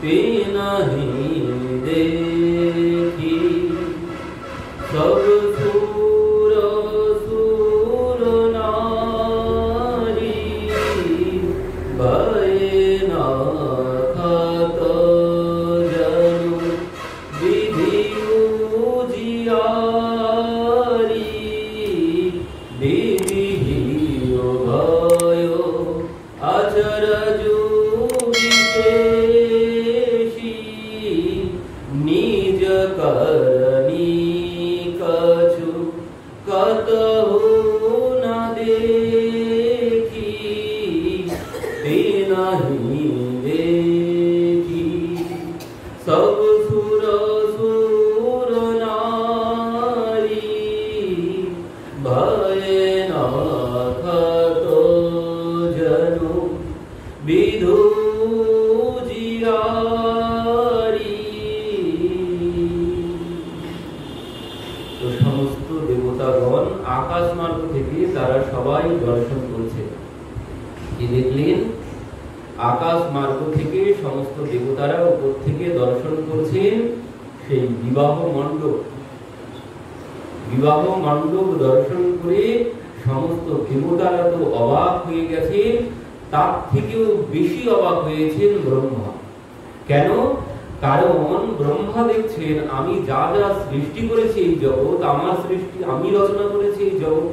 ते नहीं देखी सब सुर सुर नारी भय ना खत जनु विधि उजियारी विधि भय अचरजु विशेषी निज करनी कछु कतहु न देखी ते नहीं देखी सब सुर सुर नारी भय न खत जनु विधु जियारी। तो समस्त देवतागण आकाश मार्ग থেকে তারা সবাই দর্শন করছে। কি দেখলেন? আকাশ মার্গ থেকে সমস্ত দেবতারা উপর থেকে দর্শন করছেন সেই বিবাহ মণ্ডপ দর্শন করে সমস্ত দেবতারা তো অবাক হয়ে গেছেন, তার থেকেও বেশি অবাক হয়েছেন ব্রহ্মা। কেন? কারণ ব্রহ্মা দেখছেন আমি যা যা সৃষ্টি করেছি এই জগৎ আমার সৃষ্টি, আমি রচনা করেছি এই জগৎ,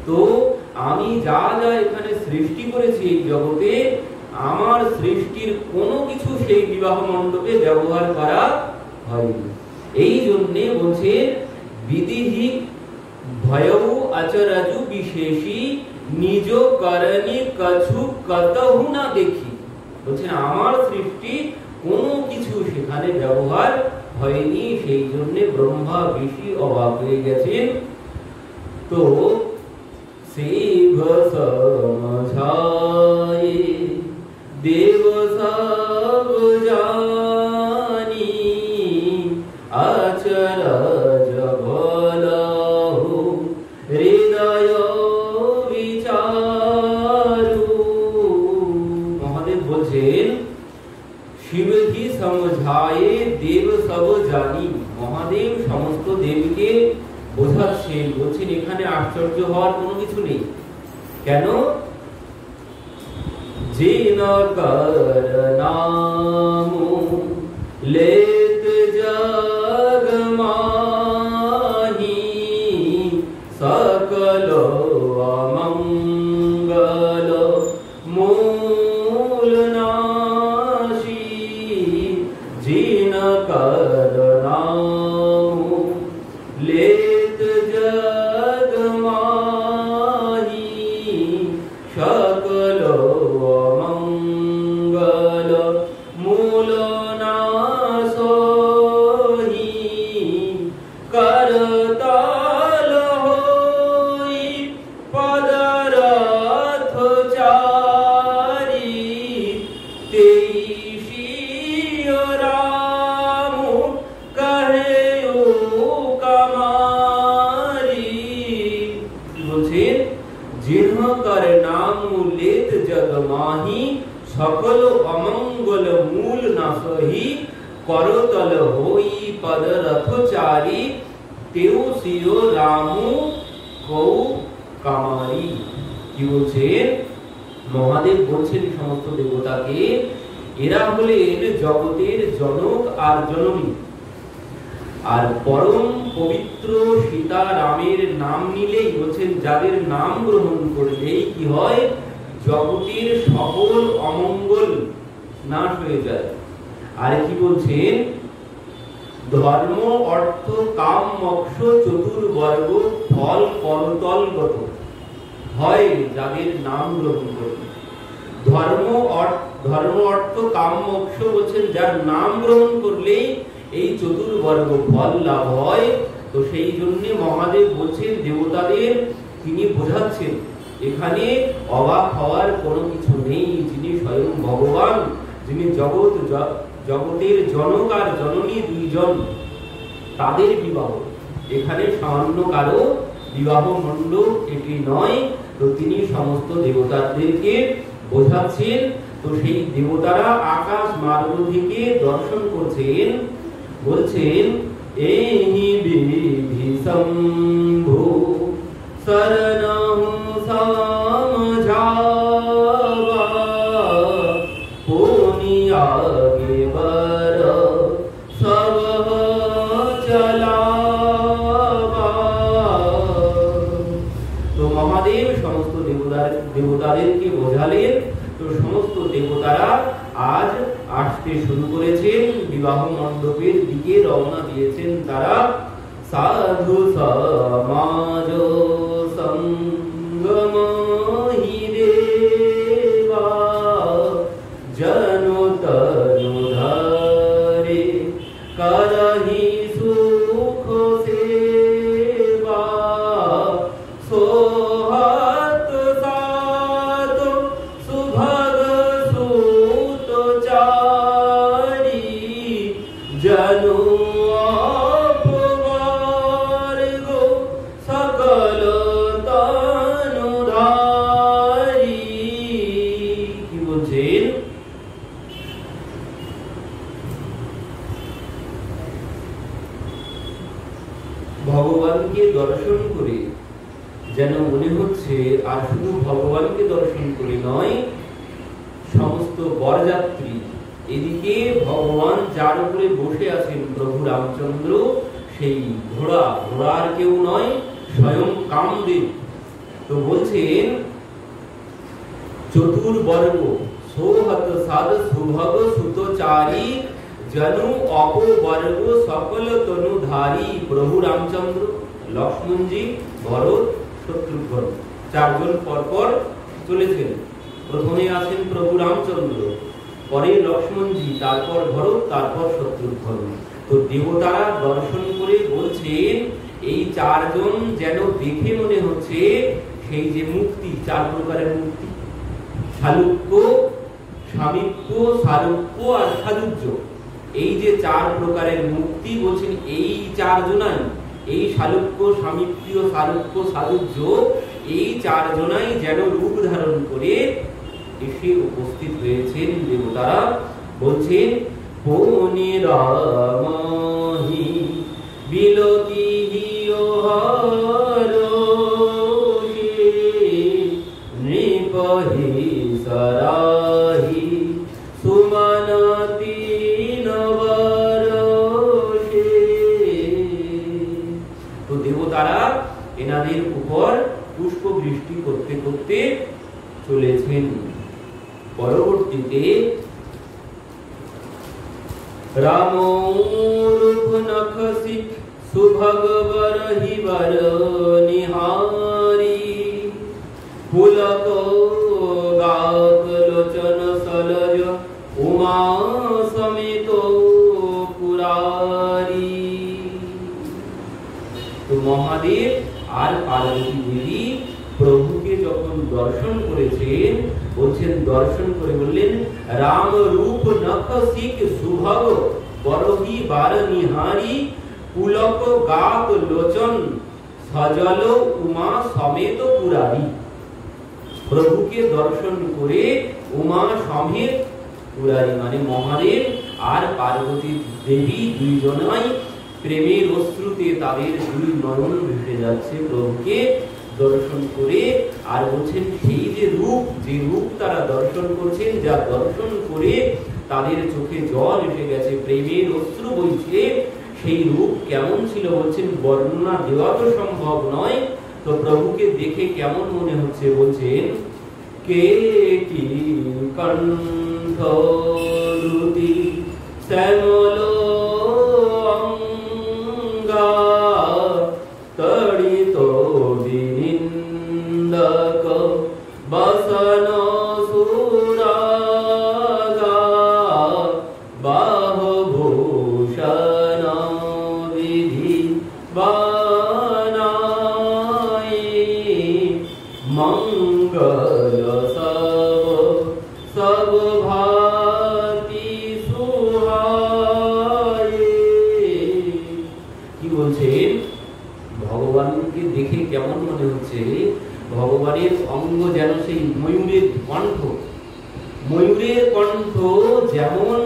তো আমি যা যা এখানে সৃষ্টি করেছি এই জগতে আমার সৃষ্টির কোনো কিছু সেই বিবাহ মণ্ডপে ব্যবহার করা হয়নি। এই জন্যে বলছে বিধিহি ভয়উ আচরাজু বিশেষী নিজ করণী কছু কতহু না দেখি। বলছেন আমার সৃষ্টি কোনো কিছু সেখানে ব্যবহার হয়নি, সেই জন্য ব্রহ্মা বেশি অবাক হয়ে গেছেন। তো সেই সমঝায়ে দেব সব জানি আচরজ বলহু হৃদয় বিচারু। মহাদেব বলছেন শিব ही समझाए देव सब জানি। মহাদেব সমস্ত দেবকে বোঝাচ্ছেন, বলছেন এখানে আশ্চর্য হওয়ার কোনো কিছু নেই। কেন? जिन कर नाम लेत जग माही सकल अमंगल मूल नाशी। जिन कर नाम लेत जग माही सकल मंगल मूल नासोही करताल होई पदरथ चारी। तेईसी राम कहे कमारी। बोलছেন जिनकर नाम लेत जग माही सकल अमंगल मूल नासही करतल होई पदरथ चारी। तेउ सियो रामु कौ কামারি। কি বলছেন? মহাদেব বলছেন সমস্ত দেবতাকে এরা হলেন জগতের জনক আর জননী, আর পরম পবিত্র সীতা রামের নাম নিলেই বলছেন যাদের নাম গ্রহণ করলেই কি হয়, জগতের সকল অমঙ্গল নাশ হয়ে যায়। আর কি বলছেন? ধর্ম অর্থ কাম মোক্ষ চতুর্বর্গ ফল করতলগত হয় যাদের নাম গ্রহণ করবে। ধর্ম অর্থ কাম মোক্ষ বলছেন যার নাম গ্রহণ করলেই এই চতুর্বর্গ ফল লাভ হয়। তো সেই জন্য মহাদেব বলছেন দেবতাদের তিনি বোঝাচ্ছেন এখানে অবাক হওয়ার কোনো কিছু নেই। যিনি স্বয়ং ভগবান, যিনি জগতের জনক আর জননী দুইজন, তাদের বিবাহ এখানে সামান্য কারো বিবাহ মণ্ডপ এটি নয়। তো তিনি সমস্ত দেবতাদেরকে বোঝাচ্ছেন তো সেই দেবতারা আকাশ মার্গ থেকে দর্শন করছেন, বলছেন এহি বিধি শম্ভু শরণং সমঝাবা পুনি আগে বর সব চলাবা। তো মহাদেব সমস্ত দেবতাদেরকে বোঝালেন। তো সমস্ত দেবতারা আজ আসতে শুরু করেছেন, বিবাহ মণ্ডপের দিকে রওনা দিয়েছেন তারা। সাধু সমাজ সঙ্গম হি দেবা জনু তনু ধরে করহি সুখ সেবা সোহাত সাত সুভগ সুত চারি জনু ভগবানকে দর্শন করে যেন মনে হচ্ছে আর শুধু ভগবানকে দর্শন করে নয়, সমস্ত বরযাত্রী এদিকে ভগবান যার উপরে বসে আছেন প্রভু রামচন্দ্র, সেই ঘোড়ার কেউ নয়, স্বয়ং কামদেব। তো বলছেন চতুর্বর্গ সোহত সাদ সুভগ সুতচারী জনু অপবর্গ সকল তনুধারী। প্রভু রামচন্দ্র, লক্ষ্মণজি, ভরত, শত্রুঘ্ন চারজন পরপর চলেছেন। প্রথমে আছেন প্রভু রামচন্দ্র, পরে লক্ষ্মণজি, তারপর ভরত, তারপর শত্রুঘ্ন। তো দেবতারা দর্শন করে বলছেন এই চারজন যেন দেখে মনে হচ্ছে সেই যে মুক্তি, চার প্রকারের মুক্তি, শালুক্য, সামীপ্য, সারূপ্য আর সাযুজ্য। এই যে চার প্রকারের মুক্তি বলছেন এই চারজনাই, এই শালুক্য, সামীপ্য, সারূপ্য, সাযুজ্য, এই চারজনাই যেন রূপ ধারণ করে এসে উপস্থিত হয়েছেন দেবতারা। বলছেন পুনিরামহি বিলতিহি ওহরোহি নৃপহি সরাহি সুমনতি নবরোষে। তো দেবতারা এনাদের উপর পুষ্প বৃষ্টি করতে করতে চলেছেন। পরবর্তীতে রাম রূপ নখসিক সুভগবর হিবর নিহারি পুলক গাত লোচন সলজ উমা সমেত পুরারি। তো মহাদেব আর পার্বতী দেবী প্রভুকে যখন দর্শন করেছেন, বলছেন দর্শন করে বললেন রাম রূপ নখসিক সুভগ বরহি বার নিহারি পুলক গাত লোচন সজল উমা সমেত পুরারি। প্রভুকে দর্শন করে উমা সমেত পুরারি মানে মহাদেব আর পার্বতী দেবী দুইজনাই প্রেমের অশ্রুতে তাদের দুই নয়ন ভেসে যাচ্ছে প্রভুকে দর্শন করে। আর বলছেন সেই যে রূপ তারা দর্শন করছেন, যা দর্শন করে তাদের চোখে জল এসে গেছে, প্রেমের অশ্রু বইছে, সেই রূপ কেমন ছিল বলছেন বর্ণনা দেওয়া তো সম্ভব নয়। তো প্রভুকে দেখে কেমন মনে হচ্ছে বলছেন কে কি কণ্ঠ দুতি শ্যামল অঙ্গা তড়িত বিনিন্দক বসন সুরাগা বাহভূষণ বিধি বানাই মঙ্গল সব ভাতি সুহায়ে। কি বলছেন ভগবানকে দেখে কেমন মনে হচ্ছে, ভগবানের অঙ্গ যেন সেই ময়ূরের কণ্ঠ, ময়ূরের কণ্ঠ যেমন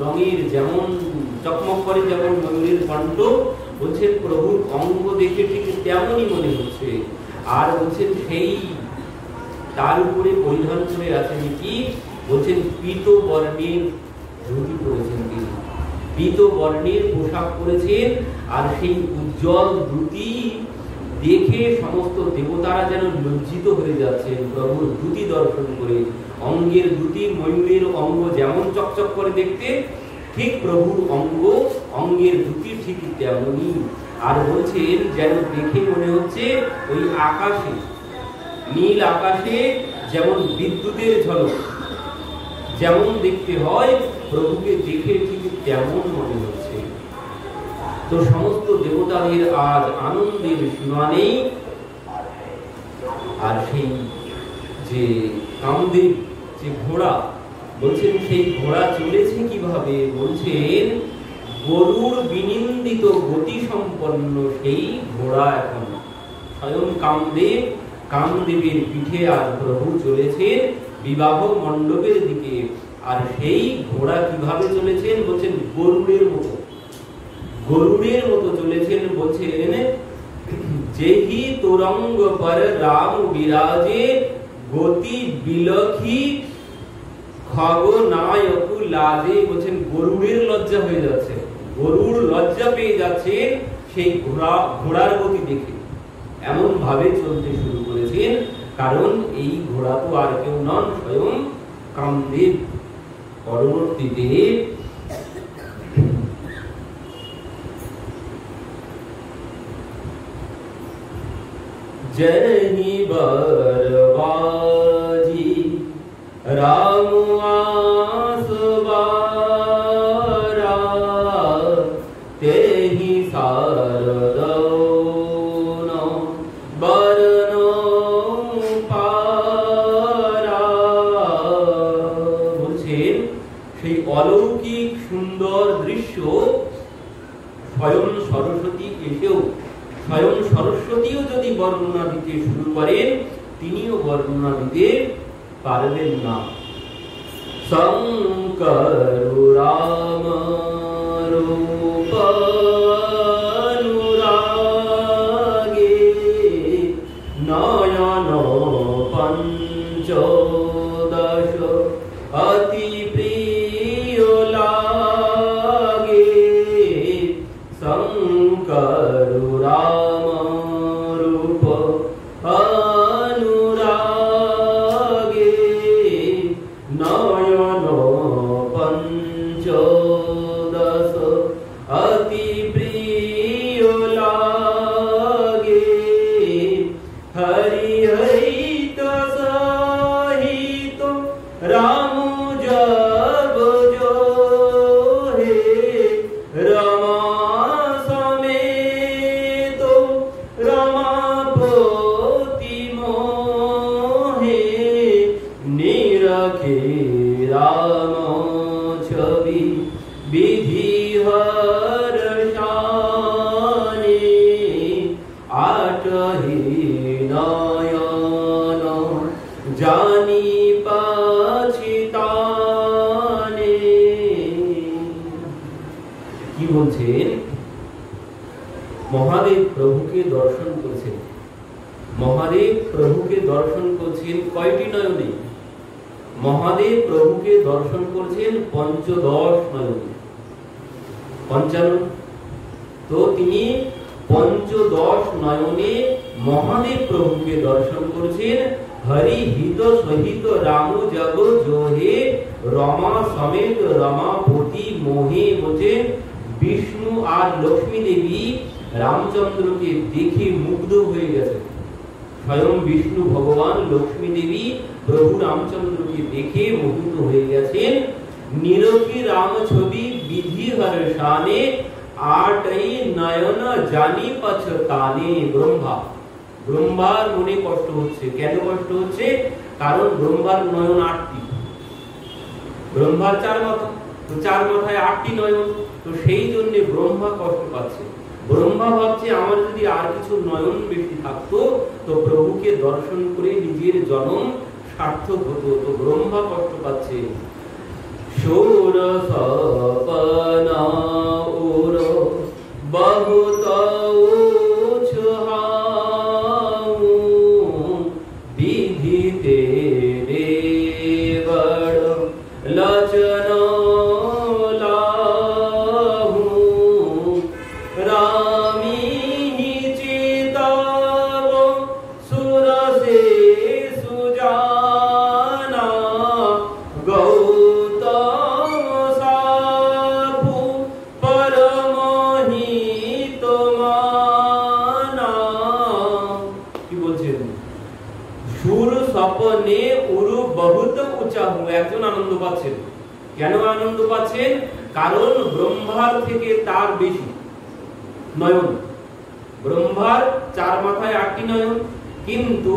রঙের, যেমন চকমক করে, যেমন ময়ূরের কণ্ঠ, বলছেন প্রভুর অঙ্গ দেখে ঠিক তেমনই মনে হচ্ছে। আর বলছেন সেই তার উপরে পরিধান করে আছেন কি, বলছেন পীত বর্ণের ধুতি পরেছেন তিনি, পীত বর্ণের পোশাক পরেছেন। আর সেই উজ্জ্বল ধুতি দেখে সমস্ত দেবতারা যেন লজ্জিত হয়ে যাচ্ছেন প্রভুর ধুতি দর্শন করে। অঙ্গের ধুতি, ময়ূরের অঙ্গ যেমন চকচক করে দেখতে, ঠিক প্রভুর অঙ্গ, অঙ্গের ধুতি ঠিক তেমনই। আর বলছেন যেন দেখে মনে হচ্ছে ওই আকাশে, নীল আকাশে যেমন বিদ্যুতের ঝলক যেমন দেখতে হয়, প্রভুকে দেখে ঠিক তেমন মনে হচ্ছে। তো সমস্ত দেবতাদের আজ আনন্দের সীমা নেই। আর সেই যে কামদেব যে ঘোড়া, বলছেন সেই ঘোড়া চলেছে কিভাবে, বলছেন গরুর বিনিন্দিত গতি সম্পন্ন সেই ঘোড়া। এখন স্বয়ং কামদেব, কামদেবের পিঠে আজ প্রভু চলেছেন বিবাহ মণ্ডপের দিকে। আর সেই ঘোড়া কিভাবে চলেছেন, বলছেন গরুড়ের মতো, গরুড়ের মতো চলেছেন। বলছেন যেহি তোরঙ্গ পর রাম বিরাজে গতি বিলখি খগনায়ক লাদে। বলছেন গরুড়ের লজ্জা হয়ে যাচ্ছে, গরুড় লজ্জা পেয়ে যাচ্ছে সেই ঘোড়ার গতি দেখে, এমন ভাবে চলতে শুরু করেছেন। কারণ এই ঘোড়া তো আর কেউ নন, স্বয়ং কামদেব। পরবর্তীতে জয়নি বরবাজি রাম আসবারা তেহি সারদৌন বরন পারা। বলছেন সেই অলৌকিক সুন্দর দৃশ্য স্বয়ং সরস্বতী এসেও, স্বয়ং সরস্বতীও যদি বর্ণনা দিতে শুরু করেন, তিনিও বর্ণনা দিতে পারবেন না। শঙ্কর রাম রূপ অনুরাগে নয়ন পঞ্চদশ অতি প্রিয় লাগে। শঙ্কর রাম রূপ অনুরাগে নয়ন পঞ্চদশ অতি প্রিয় লাগে। হরি হরিত সহিত রাম জব জো হে রমা সমেত রমাপতি মোহে নিরখে রাম ছবি বিধি হর্ষানে আটহি নয়ন জানি পাছিতানে। কি বলছেন, মহাদেব প্রভুকে দর্শন করেছেন, মহাদেব প্রভুকে দর্শন করছেন কয়টি নয়নে, মহাদেব প্রভুকে দর্শন করছেন পঞ্চদশ নয়নে। পঞ্চান্ন, তো তিনি পঞ্চদশ নয়নে মহাদেব প্রভুকে দর্শন করছেন। হরি হিত সহিত রাম জগ জোহে রমা সমেত রমাপতি মোহে। বলছেন বিষ্ণু আর লক্ষ্মী দেবী রামচন্দ্রকে দেখে মুগ্ধ হয়ে গেছে। স্বয়ং বিষ্ণু ভগবান, লক্ষ্মী দেবী প্রভু রামচন্দ্রকে দেখে মোহিত হয়ে গেছেন। নিরখি রাম ছবি বিধি হর্ষানে আটই নয়ন জানি পছতানে। ব্রহ্মা, ব্রহ্মার মনে কষ্ট হচ্ছে। কেন কষ্ট হচ্ছে? কারণ ব্রহ্মার নয়ন 8টি, ব্রহ্মার 4 মাথা, তো 4 মাথায় 8টি নয়ন, তো সেই জন্য ব্রহ্মা কষ্ট পাচ্ছে। ব্রহ্মা ভাবছে আমার যদি আর কিছু নয়ন বেশি থাকতো তো প্রভুকে দর্শন করে নিজের জন্ম সার্থক হতো। তো ব্রহ্মা কষ্ট পাচ্ছে। সুর সপনা উর বহুত উছহাউ বিধিতে দেবড় লচন লাহু রামিনী চিতাব সুরসে সুজানা গৌতম সাপু পরমহিত মানা। কি বলছেন? সুর স্বপনে উরু বহুত উঁচা হু। একজন আনন্দ পাচ্ছেন। কেন আনন্দ পাচ্ছেন? কারণ ব্রহ্মার থেকে তার বেশি নয়ন। ব্রহ্মার 4 মাথায় 8টি নয়ন, কিন্তু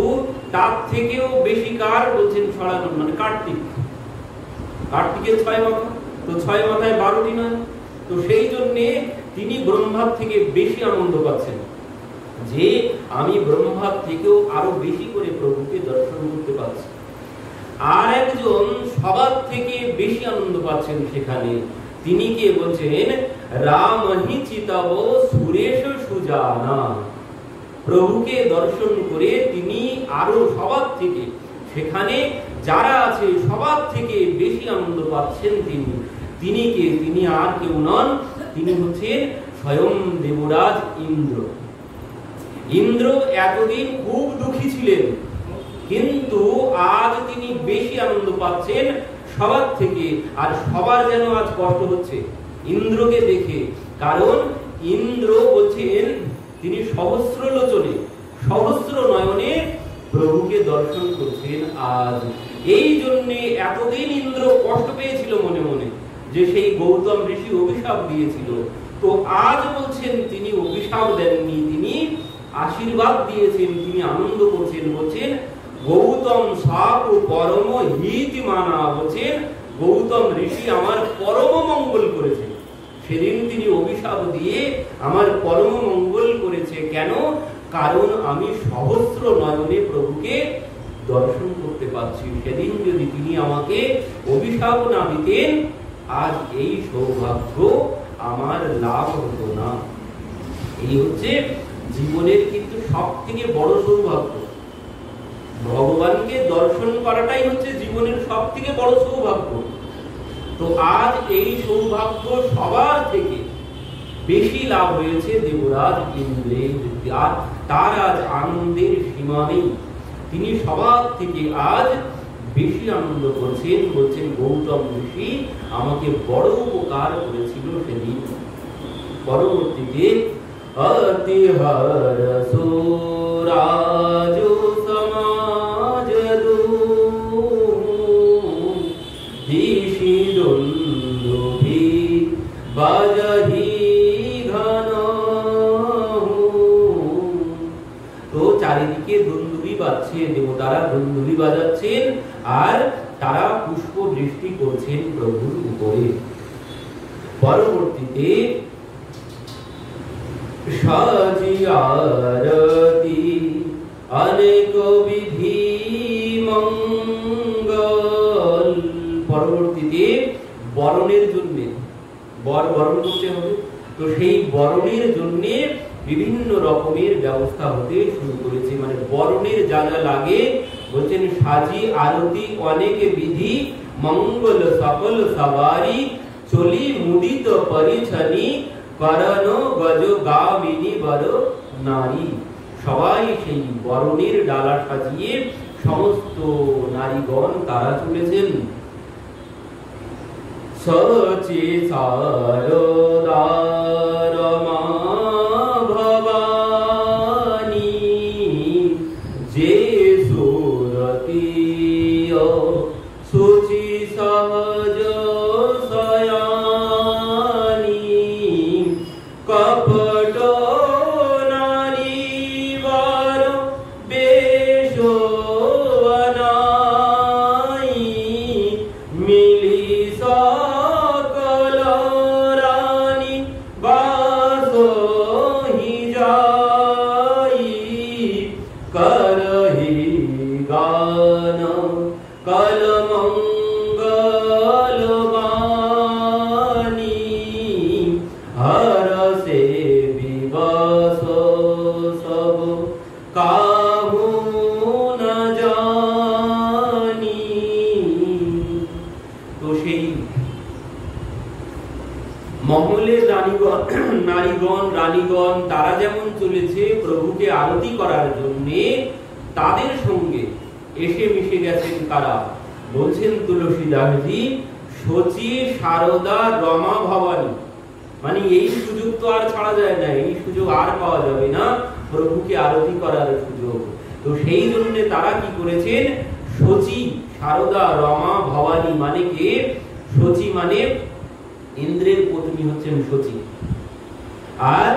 তার থেকেও বেশি কার বলছেন? সরানন, মানে কার্তিক। কার্তিকের 6 মাথা, তো 6 মাথায় 12টি নয়ন। তো সেই জন্য তিনি ব্রহ্মার থেকে বেশি আনন্দ পাচ্ছেন যে আমি ব্রহ্মার থেকেও আরো বেশি করে প্রভুকে দর্শন করতে পারছি। আর একজন সবার থেকে বেশি আনন্দ পাচ্ছেন সেখানে, তিনি কে বলছেন? রামহি চিতাব সুরেশ সুজানা। প্রভুকে দর্শন করে তিনি আরো সবার থেকে, সেখানে যারা আছে সবার থেকে বেশি আনন্দ পাচ্ছেন তিনি। তিনি কে? তিনি আর কেউ নন, তিনি হচ্ছেন স্বয়ং দেবরাজ ইন্দ্র। ইন্দ্র এতদিন খুব দুঃখী ছিলেন, কিন্তু আজ তিনি বেশি আনন্দ পাচ্ছেন সবার থেকে। আর সবার যেন আজ কষ্ট হচ্ছে ইন্দ্রকে দেখে, কারণ ইন্দ্র বলছেন তিনি সহস্র লোচনে, সহস্র নয়নে প্রভুকে দর্শন করছেন আজ। এই জন্য এতদিন ইন্দ্র কষ্ট পেয়েছিল মনে মনে, যে সেই গৌতম ঋষি অভিশাপ দিয়েছিল। তো আজ বলছেন তিনি অভিশাপ দেননি, তিনি আশীর্বাদ দিয়েছেন, তিনি আনন্দ করছেন। বলছেন গৌতম সাপ পরম হিত মানা। বলছেন গৌতম ঋষি আমার পরম মঙ্গল করেছে। সেদিন তিনি অভিশাপ দিয়ে আমার পরম মঙ্গল করেছে। কেন? কারণ আমি সহস্র নয়নে প্রভুকে দর্শন করতে পারছি। সেদিন যদি তিনি আমাকে অভিশাপ না দিতেন, আজ এই সৌভাগ্য আমার লাভ হতো না। এই হচ্ছে জীবনের কিন্তু সব থেকে বড় সৌভাগ্য। ভগবানকে দর্শন করাটাই হচ্ছে জীবনের সব থেকে বড় সৌভাগ্য। তো আজ এই সৌভাগ্য সবার থেকে বেশি লাভ হয়েছে দেবরাজ ইন্দ্রের। আর তার আজ আনন্দের সীমা নেই। তিনি সবার থেকে আজ বেশি আনন্দ করছেন। বলছেন গৌতম ঋষি আমাকে বড় উপকার করেছিল সেদিন। পরবর্তীতে অতিহর সুরাজ সমাজ দিশি দুন্দুভি বাজহি ঘন। তো চারিদিকে দুন্দুভি বাজছে, দেবতারা দুন্দুভি বাজাচ্ছেন আর তারা পুষ্প বৃষ্টি করছেন প্রভুর উপরে। পরবর্তীতে সাজিয়ারতি অনেক বিধি মঙ্গল। পরবর্তীতে বরণের জন্য, বরণ করতে হবে, তো সেই বরণের জন্য বিভিন্ন রকমের ব্যবস্থা হতে শুরু করেছে। মানে বরণের যা যা লাগে বলছেন সাজি আরতি অনেক বিধি মঙ্গল সকল সবারি চলি মুদিত পরিছনি করণ গজ গামিনী বড় নারী। সবাই সেই বরণের ডালা সাজিয়ে সমস্ত নারীগণ তারা চলেছেন। সচে সারদার মা ভবানী যে সুরতি সুচি সহজ সয়ানী কপট নারী বার বেশ বনাই মিলি সকল রানী মহলের নারীগণ রানীগণ তারা যেমন চলেছে প্রভুকে আরতি করার জন্য, তাদের সঙ্গে এসে মিশে গেছেন কারা? বলছেন তুলসীদাসজি, শচী, শারদা, রমা, ভবানী। মানে এই সুযোগ তো আর ছাড়া যায় না, এই সুযোগ আর পাওয়া যাবে না প্রভুকে আরতি করার সুযোগ। তো সেই জন্য তারা কি করেছেন? শচী, শারদা, রমা, ভবানী মানে কে? শচী মানে ইন্দ্রের পত্নী হচ্ছেন শচী, আর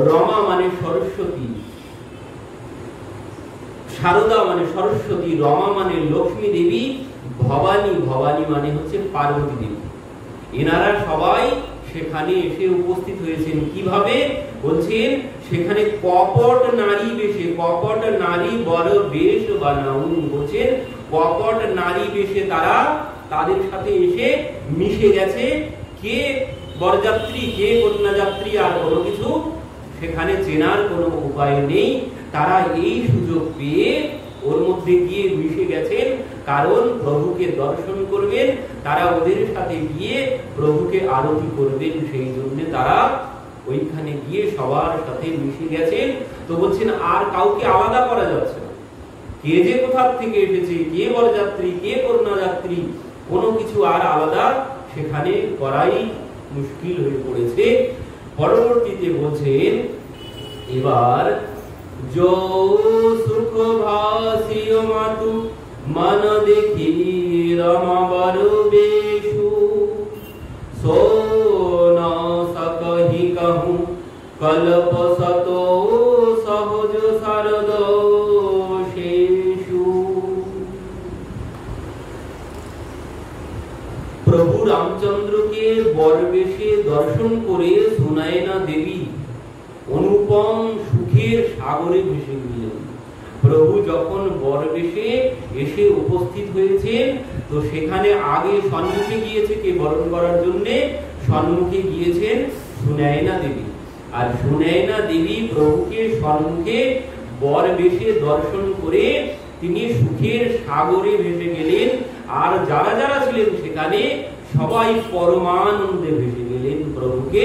রমা মানে সরস্বতী, শারদা মানে সরস্বতী, রমা মানে লক্ষ্মী দেবী, ভবানী মানে হচ্ছে পার্বতী দেবী। এনারা সবাই সেখানে এসে উপস্থিত হয়েছেন। কিভাবে? বলছেন সেখানে কপট নারী বেশে, কপট নারী বড় বেশ বানাউ। বলছেন কপট নারী বেশে তারা তাদের সাথে এসে মিশে গেছে। কে বরযাত্রী, কে কন্যাযাত্রী, আর কোনো কিছু সেখানে চেনার কোনো উপায় নেই। তারা এই সুযোগ পেয়ে ওর মধ্যে গিয়ে মিশে গেছেন, কারণ প্রভুকে দর্শন করবেন, তারা ওদের সাথে গিয়ে প্রভুকে আরতি করবেন। সেই জন্য তারা ওইখানে গিয়ে সবার সাথে মিশে গেছেন। তো বলছেন আর কাউকে আলাদা করা যাচ্ছে না, কে যে কোথা থেকে এসেছে, কে বরযাত্রী, কে কন্যাযাত্রী, কোনো কিছু আর আলাদা সেখানে করাই মুশকিল হয়ে পড়েছে। পরবর্তীতে বলছেন এবার जो सुख भासियो मातु मन देखी रमा बरु बेशु, सो न सकहि कहूं कल्प सतो सहज शारद शेषु। प्रभु रामचंद्र के बरवेशे दर्शन करे सुनैना देवी অনুপম সুখের সাগরে ভেসে গেলেন। প্রভু যখন বরবেশে এসে উপস্থিত হয়েছেন, তো সেখানে আগে সম্মুখে গিয়েছে কে বরণ করার জন্য? সম্মুখে গিয়েছেন সুনয়না দেবী। আর সুনয়না দেবী প্রভুকে সম্মুখে বরবেশে দর্শন করে তিনি সুখের সাগরে ভেসে গেলেন। আর যারা যারা ছিলেন সেখানে সবাই পরমানন্দে ভেসে গেলেন প্রভুকে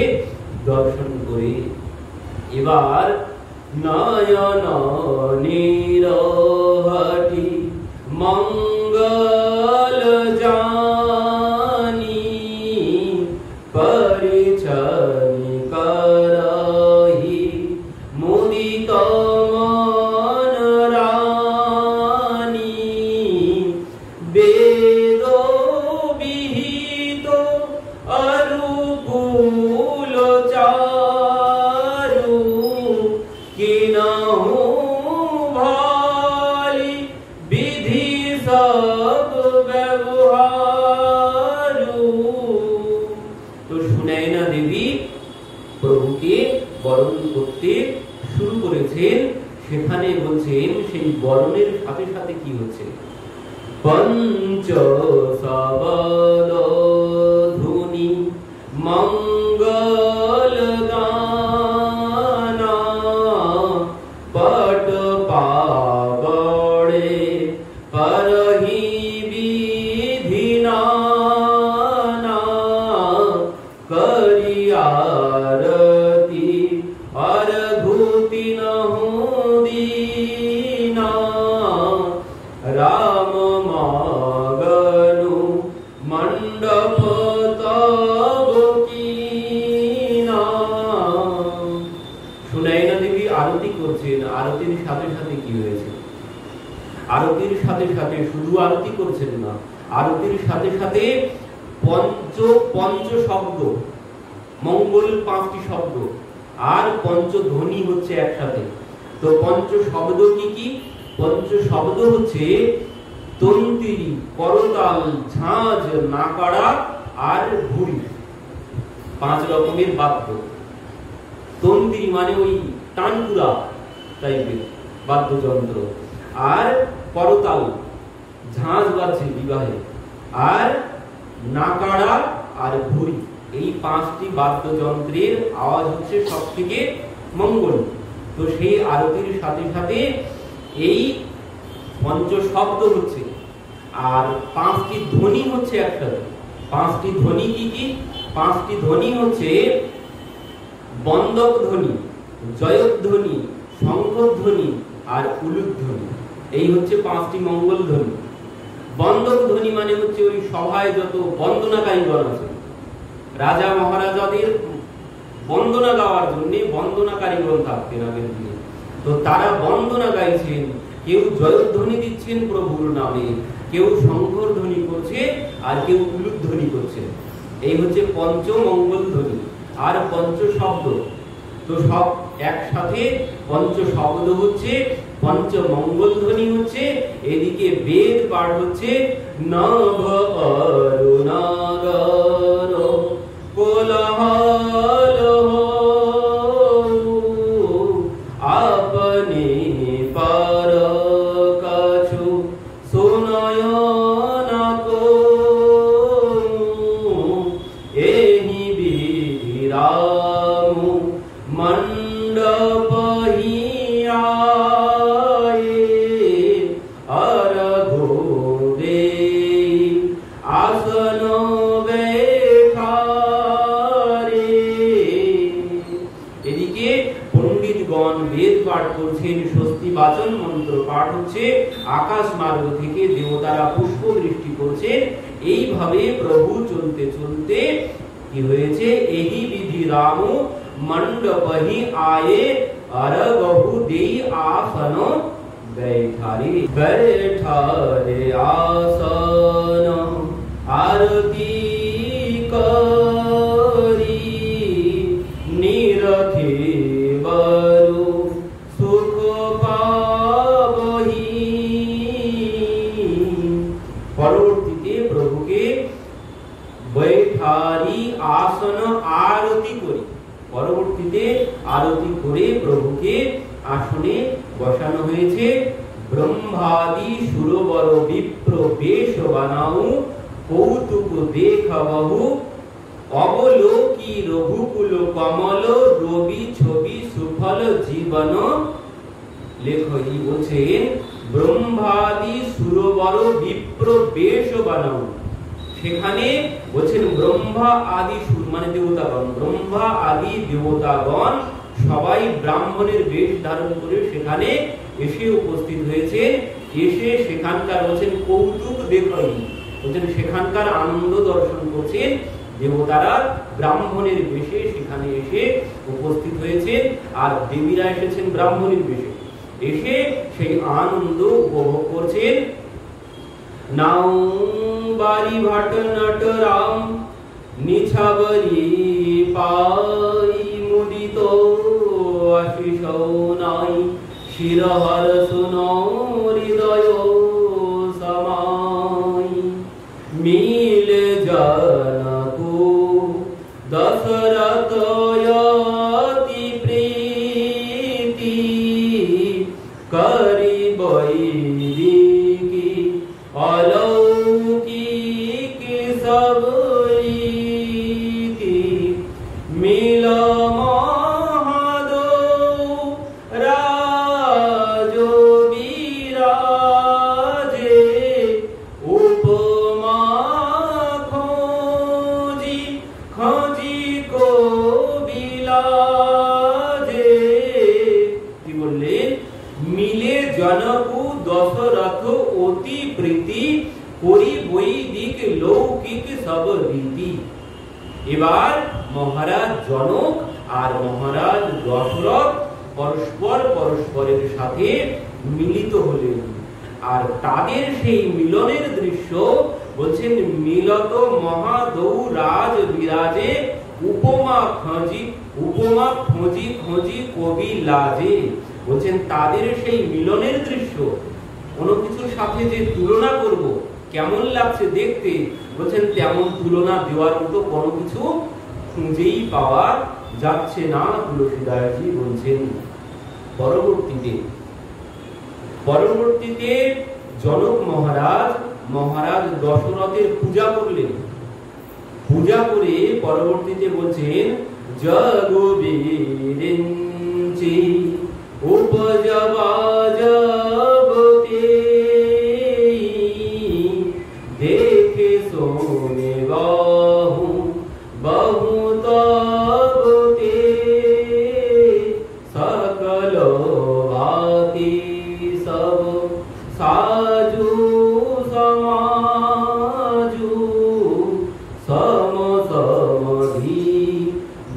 দর্শন করে। এবার নয়ন নিরহটি মঙ্গল জানি, পরিছনি করহি মুদিত মন রানী, বেদ বিহিত অরুকুল বরণ করতে শুরু করেছেন। সেখানে বলছেন সেই বরণের সাথে সাথে কি হচ্ছে? পঞ্চ শবদ ধ্বনি মঙ্গল গানা, পট পাবড়ে পরহি বিধি নানা, করিয়ার রাম মগনু মণ্ডপ তব কিনা। সুনয়না দেবী আরতি করছেন। আরতির সাথে সাথে কি হয়েছে? আরতির সাথে সাথে শুধু আরতি করছেন না, আরতির সাথে সাথে পঞ্চ শব্দ, মঙ্গল 5টি শব্দ, আর পঞ্চধ্বনি হচ্ছে একসাথে। তো পঞ্চ শব্দ কি কি? পঞ্চ শব্দ হচ্ছে তন্ত্রী, করতাল, ঝাঁঝ, নাকাড়া আর ঘুড়ি, 5 রকমের বাদ্য। তন্ত্রী মানে ওই টানপুরা টাইপের বাদ্যযন্ত্র, আর করতাল ঝাঁঝ বাজছে বিবাহে, আর নাকাড়া আর ঘুড়ি, এই 5টি বাদ্যযন্ত্রের আওয়াজ হচ্ছে সব থেকে মঙ্গল। তো সেই আরতির সাথে সাথে এই পঞ্চ শব্দ হচ্ছে, আর 5টি ধ্বনি হচ্ছে একসাথে। 5টি ধ্বনি কি কি? পাঁচটি ধ্বনি হচ্ছে বন্দক ধ্বনি, জয়ধ্বনি, শঙ্খধ্বনি আর উলুধ্বনি। এই হচ্ছে পাঁচটি মঙ্গল ধ্বনি। বন্দক ধ্বনি মানে হচ্ছে ওই সভায় যত বন্দনাকারীগণ আছে, রাজা মহারাজাদের বন্দনা গাওয়ার জন্য বন্দনাকারীগণ থাকতেন আগের দিনে, তো তারা বন্দনা গাইছেন, কেউ জয়ধ্বনি দিচ্ছেন প্রভুর নামে, কেউ শঙ্খর ধ্বনি করছে আর কেউ উলুধ্বনি করছে। এই হচ্ছে পঞ্চমঙ্গল ধ্বনি। আর পঞ্চ শব্দ, তো সব একসাথে পঞ্চ শব্দ হচ্ছে পঞ্চমঙ্গল ধ্বনি হচ্ছে। এদিকে বেদ পাঠ হচ্ছে নভ অরুণাগর কোলাহল আপনি পার কাছু সুনয়না কো এহি বিরাম মণ্ডপ হিয়ায়ে অরঘো দে আসন বেঠারে। এদিকে পণ্ডিতগণ বেদ পাঠ করছেন, স্বস্তি বাচন মন্ত্র পাঠ হচ্ছে, আকাশ মার্গ থেকে দেবতারা পুষ্প বৃষ্টি করছেন। এইভাবে প্রভু চলতে চলতে কি হয়েছে, এহি বিধি রাম মণ্ডপহি আয়ে অরগহু দেই আসন बैठारे बैठारे आसन आरती करी निरखे बरु सुख पावही। পরবর্তীতে প্রভুকে बैठारी आसन आरती করি, পরবর্তীতে আরতি করে প্রভুকে আসনে বসানো হয়েছে। ব্রহ্মাদি সুরবর বিপ্র বেশ বানাও কৌতুক দেখাবহু অবলোকি রঘুকুল কমল রবি ছবি সুফল জীবন লেখই। বলছেন ব্রহ্মাদি সুরবর বিপ্র বেশ বানাও, সেখানে বলছেন ব্রহ্মা আদি সুর মানে দেবতাগণ, ব্রহ্মা আদি দেবতাগণ সবাই ব্রাহ্মণের বেশ ধারণ করে সেখানে এসে উপস্থিত হয়েছে। এসে সেখানকার বলছেন কৌতুক দেখাই, বলছেন সেখানকার আনন্দ দর্শন করছেন। দেবতারা ব্রাহ্মণের বেশে সেখানে এসে উপস্থিত হয়েছে, আর দেবীরা এসেছেন ব্রাহ্মণের বেশে, এসে সেই আনন্দ উপভোগ করছেন। নাও বাড়ি ভাট নট রাম নিছাবরি পাই মুদিত আশিস নাই শিরহর শুনো হৃদয় সমাই মিল জনকু দশরথ অতি প্রীতি করি বৈরিকি অলৌকিক সব রীতি মিল জনকু দশরথ অতি প্রীতি করি বৈদিক লৌকিক সব রীতি। এবার মহারাজ জনক আর মহারাজ দশরথ পরস্পর পরস্পরের সাথে মিলিত হলেন, আর তাদের সেই মিলনের দৃশ্য বলছেন মিলত মহাদৌ রাজ বিরাজে উপমা খোঁজি খোঁজি কবি লাজে। বলছেন তাদের সেই মিলনের দৃশ্য কোনো কিছুর সাথে যে তুলনা করব কেমন লাগছে দেখতে, বলছেন তেমন তুলনা দেওয়ার মতো কোনো কিছু খুঁজেই পাওয়া যাচ্ছে না। তুলসীদাসজি বলছেন পরবর্তীতে জনক মহারাজ দশরথের পূজা করলেন। পূজা করে পরবর্তীতে বলছেন জগবীরিঞ্চি উপজবা জবতে দেখে সোনে বাহু सबते सकल भांति सब साजु समाजु सम समधि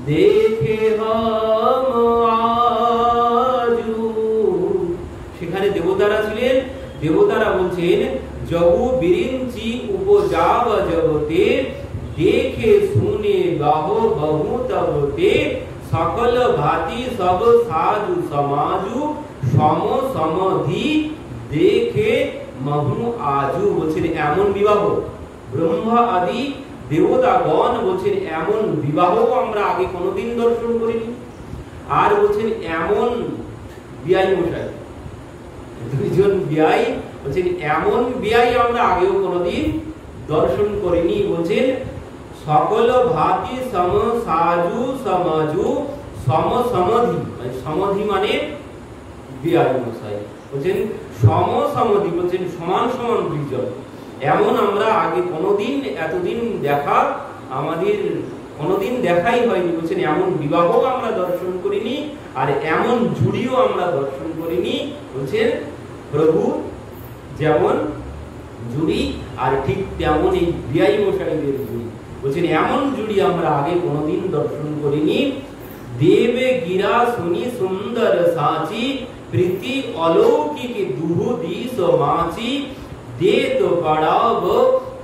देखे हम आजु। সেখানে দেবতারা ছিলেন, দেবতারা বলছেন জগু বিরিঞ্চি উপজাব জগতে देखे सुने गाहो बहु तबते सकल भांति सब साजु समाजु सम समधि देखे महु आजु। বলছেন এমন বিবাহ ব্রহ্মা আদি দেবতাগণ বলছেন এমন বিবাহ আমরা আগে কোনোদিন দর্শন করিনি। আর বলছেন এমন বিয়াই মশাই, দুইজন বিয়াই বলছেন এমন বিয়াই আমরা আগেও কোনোদিন দর্শন করিনি। বলছেন সকল ভাতি সম সাজু সমাজু সম সমাধি, সমাধি মানে বিয়াই মশাই বলছেন সম সমাধি, বলছেন সমান সমান দুইজন। এমন আমরা আগে কোনোদিন এতদিন দেখা আমাদের কোনোদিন দেখাই হয়নি। বলছেন এমন বিবাহ আমরা দর্শন করিনি, আর এমন জুড়িও আমরা দর্শন করিনি। বলছেন প্রভু যেমন জুড়ি আর ঠিক তেমন এই বিয়াই মশাইদের জুড়ি। বলছেন এমন জুড়ি আমরা আগে কোনোদিন দর্শন করিনি। দেবে গিরা শুনি সুন্দর সাচি প্রীতি অলৌকিক দুহু দিস মাচি দে তো পড়াব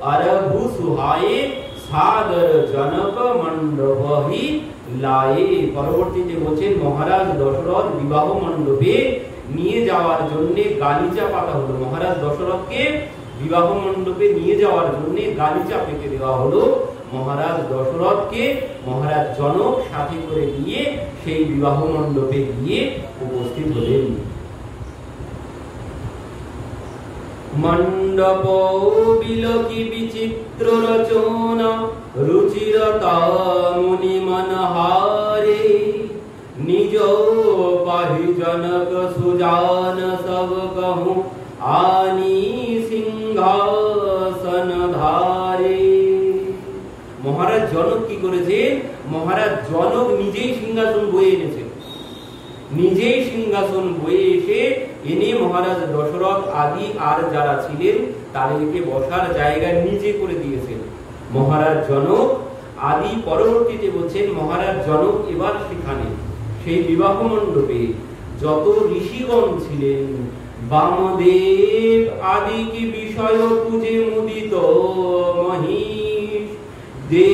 अरभु सुहाये सादर जनक मंडपहि लाए। পরবর্তীতে বলেন মহারাজ দশরথ বিবাহ মণ্ডপে নিয়ে যাওয়ার জন্য গালিচা পাতা হলো। মহারাজ দশরথকে বিবাহ মণ্ডপে নিয়ে যাওয়ার জন্য গালিচা পেতে দেওয়া হলো। মহারাজ দশরথকে মহারাজ জনক সাথে করে নিয়ে সেই বিবাহ মণ্ডপে গিয়ে উপস্থিত হলেন। मंडप बिलकी विचित्र रचना रुचिरता मुनि मनहारे निज पाहि जनक सुजान सब कहूं आनी सिंहासन धारे। মহারাজ জনক কি করেছে? মহারাজ জনক নিজেই সিংহাসন বয়ে এনেছে। নিজেই সিংহাসন বয়ে এসে এনে মহারাজ দশরথ আদি আর যারা ছিলেন তাদেরকে বসার জায়গা নিজে করে দিয়েছেন মহারাজ জনক আদি। পরবর্তীতে বলছেন মহারাজ জনক এবার সেখানে সেই বিবাহ মণ্ডপে যত ঋষিগণ ছিলেন বামদেব আদি কি বিষয় পূজে মুদিত মহিষ দে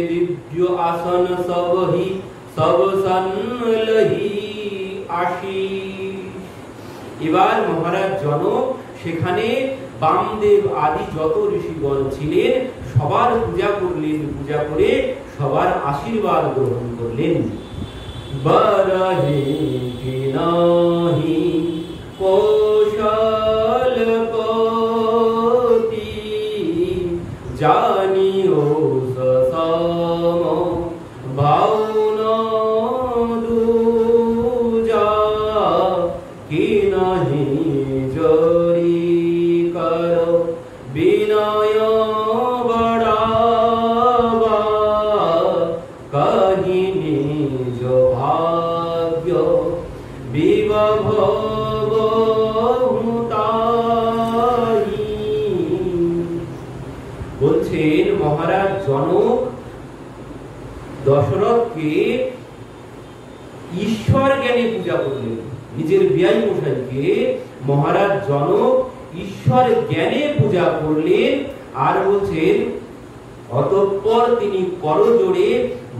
দিব্য আসন সবহি সব সন্লহি আশীষ। এবার মহারাজ জনক সেখানে বামদেব আদি যত ঋষিগণ ছিলেন সবার পূজা করলেন, পূজা করে সবার আশীর্বাদ গ্রহণ করলেন। বরহে কি নাহি কৌশলপতি জানিও সসম ভাউন দুজা কি নাহি জরি কর বিনয় বড়াবা কহি নিজ ভাগ্য বিভব বলছেন মহারাজ জনক দশরথকে ঈশ্বর জ্ঞানে পূজা করলেন। নিজের বিয়াই মশাইকে মহারাজ জনক ঈশ্বর জ্ঞানে পূজা করলেন। আর বলছেন অতঃপর তিনি করজোড়ে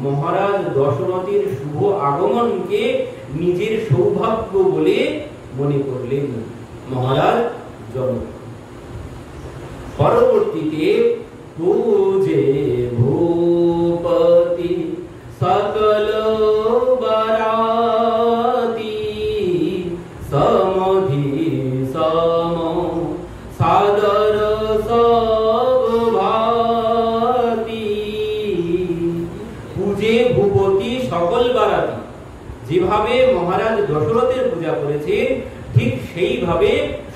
মহারাজ দশরথের শুভ আগমনকে নিজের সৌভাগ্য বলে মনে করলেন মহারাজ জনক। পরবর্তীতে পূজে ভূপতি সকল বারাতি সমধি সম সাদর সব ভাতি। পূজে ভূপতি সকল বারাতি, যেভাবে মহারাজ দশরথের পূজা করেছেন ঠিক সেইভাবে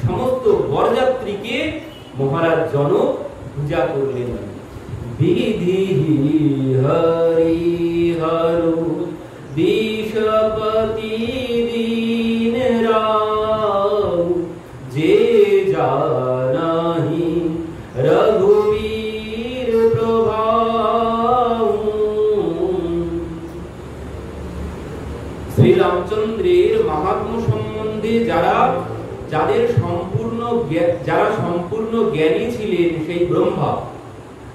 সমস্ত বরযাত্রীকে মহারাজ জনক পূজা করলেন। বিধি হরি की दीन राम जे जानाहि रघुवीर प्रभाव। श्री रामचंद्रेर महात्म्य सम्बन्धे যারা সম্পূর্ণ জ্ঞানী ছিলেন সেই ব্রহ্মা,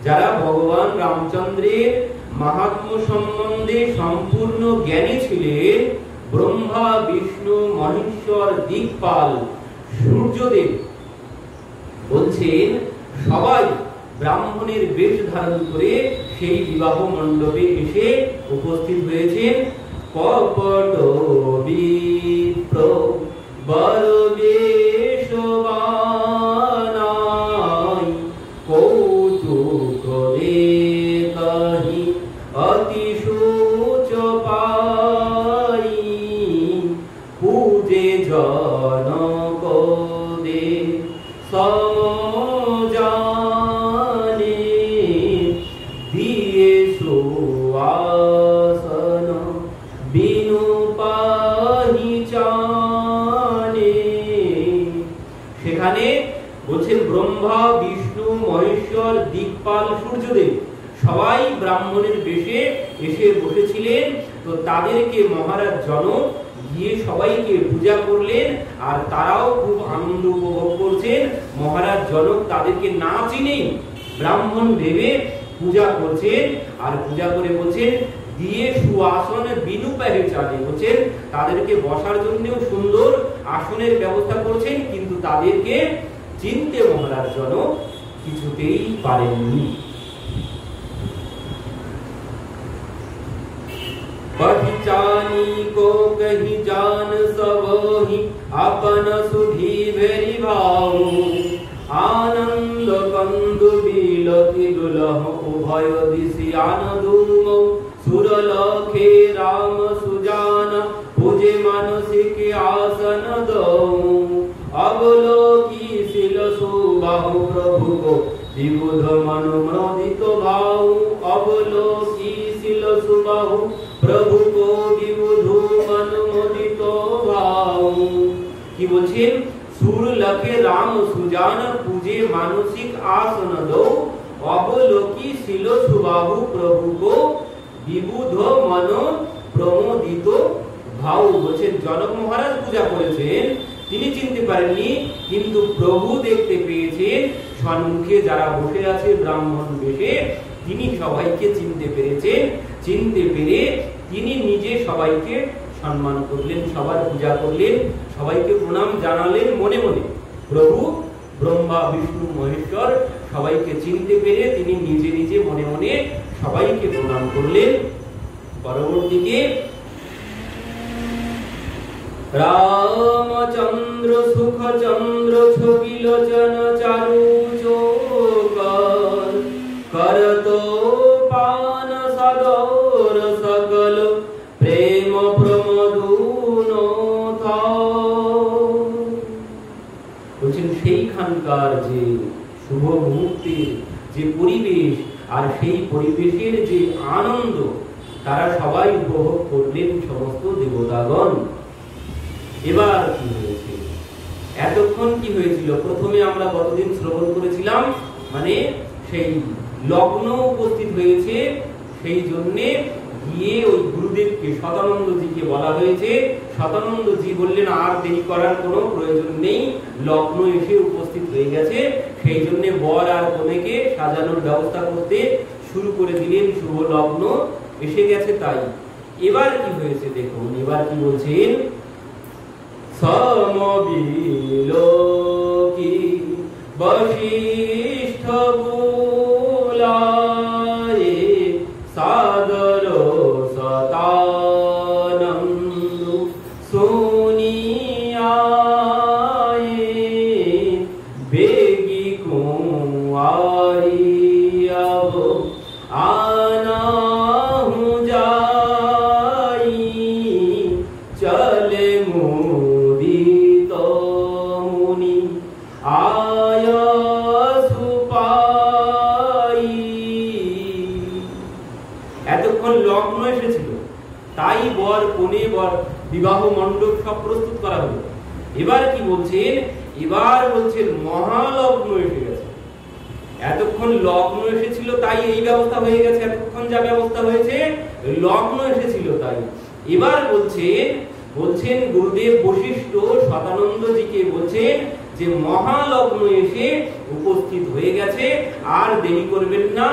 যারা ভগবান রামচন্দ্রের মাহাত্ম্য সম্বন্ধে সম্পূর্ণ জ্ঞানী ছিলেন, ব্রহ্মা বিষ্ণু মহেশ্বর দিকপাল সূর্যদেব বলছেন সবাই ব্রাহ্মণের বেশ ধারণ করে সেই বিবাহ মণ্ডপে এসে উপস্থিত হয়েছেন। কপট বিপ্র বরবেশবানাই কৌতুক দেখাহি অতি সূচ পাই পূজে জনক দে সমজানে দিয়ে সুআসন বিনু পাহি চানে। সেখানে বলছেন ব্রহ্মা বিষ্ণু মহেশ্বর দিকপাল সূর্যদেব সবাই ব্রাহ্মণের বেশে এসে বসেছিলেন। তো তাদেরকে মহারাজ জনক গিয়ে সবাইকে পূজা করলেন, আর তারাও খুব আনন্দ উপভোগ করছেন। মহারাজ জনক তাদেরকে না চিনেই ব্রাহ্মণ ভেবে পূজা করছেন, আর পূজা করে বলছেন দিয়ে সুআসন বিনু পাহে চানে, বলছেন তাদেরকে বসার জন্যও সুন্দর আসনের ব্যবস্থা করছেন, কিন্তু তাদেরকে চিনতে মহারাজ জনক কিছুতেই পারেননি। पहचानी को कही जान सबहि अपन सुधी भेरी भाव आनंद कंदु बिलति दुलह उभय दिशि आनंदुम सुरलखे राम सुजान पूजे मानसिक आसन दो अवलोकी शिल सुबाहु प्रभु को विबुध मनोमोदित भाव अवलोकी शिल सुबाहु प्रभु को विबुध मनोमोदित भाव। কি বলছেন? সুর লখে রাম সুজান পূজে মানসিক আসন দো অবলোকি শিল সুবাহু প্রভু কো বিবুধ মন প্রমোদিত ভাও। বলছেন জনক মহারাজ পূজা করেছেন, তিনি চিনতে পারেননি, কিন্তু প্রভু দেখতে পেয়েছেন সম্মুখে যারা বসে আছে ব্রাহ্মণ বেশে, তিনি সবাইকে চিনতে পেরেছেন। চিনতে পেরে তিনি নিজে সবাইকে সম্মান করলেন, সবার পূজা করলেন, সবাইকে প্রণাম জানালেন মনে মনে। প্রভু ব্রহ্মা বিষ্ণু মহেশ্বর সবাইকে চিনতে পেরে তিনি নিজে নিজে মনে মনে সবাইকে প্রণাম করলেন। পরবর্তীতে রামচন্দ্র সুখচন্দ্র ছবি লোচন চারু চোকর করত পান সাদর সকল প্রেম প্রমোদুন বলছেন সেইখানকার যে শুভ মুহূর্তের যে পরিবেশ আর সেই পরিবেশের যে আনন্দ তারা সবাই উপভোগ করলেন সমস্ত দেবতাগণ। এবার কি হয়েছে? এতক্ষণ কি হয়েছিল? প্রথমে আমরা কতদিন শ্রবণ করেছিলাম, মানে সেই লগ্ন উপস্থিত হয়েছে, সেই জন্যে গিয়ে ওই গুরুদেবকে শতানন্দজিকে বলা হয়েছে। শতানন্দজি বললেন আর দেরি করার কোনো প্রয়োজন নেই, লগ্ন এসে উপস্থিত হয়ে গেছে, সেই জন্য বর আর কনেকে সাজানোর ব্যবস্থা করতে শুরু করে দিলেন। শুভ লগ্ন এসে গেছে। তাই এবার কি হয়েছে দেখুন, এবার কি বলছেন? সমবিলোকি বশিষ্ঠ বুলায়ে সাদর সতানন্দ সোনিয়ায়ে বেগি কুয়ারিয়াব আনাহু যাই চলে মুদিত মুনি আয়াসু পাই। এতক্ষণ লগ্ন এসেছিল, তাই বর কনে বিবাহ মণ্ডপ সব প্রস্তুত করা হলো। এবার কি বলছেন? এবার বলছেন মহালগ্ন এসে গেছে। এতক্ষণ লগ্ন এসেছিল তাই এই ব্যবস্থা হয়ে গেছে, এতক্ষণ যা ব্যবস্থা হয়েছে লগ্ন এসেছিল তাই। এবার বলছেন গুরুদেব বশিষ্ঠ শতানন্দজিকে বলছেন যে মহালগ্ন এসে উপস্থিত হয়ে গেছে, আর দেরি করবেন না,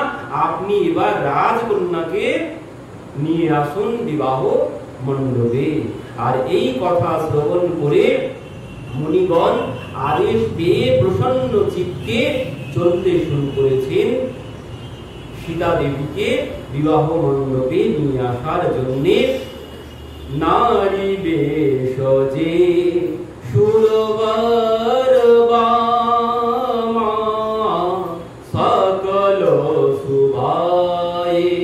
আপনি এবার রাজকন্যাকে নিয়ে আসুন বিবাহ মণ্ডপে। আর এই কথা শ্রবণ করে মুনিগণ আদেশ পেয়ে প্রসন্ন চিত্তে চলতে শুরু করেছেন সীতা দেবীকে বিবাহ মণ্ডপে নিয়ে আসার জন্য। নারী বেশ যে সুরবর বামা সকল শুভায়ে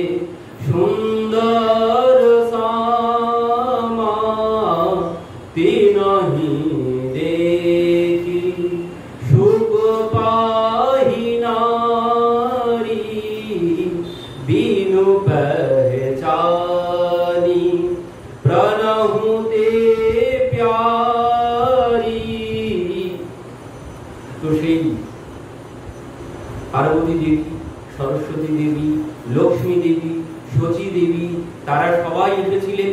সুন্দর সামা তিনহি দেখি সুখ পাহি নারী বিনু পহচানি প্রণহু তে প্যারি। তো সেই পার্বতী দেবী, সরস্বতী দেবী, লক্ষ্মী দেবী, শচী দেবী তারা সবাই এসেছিলেন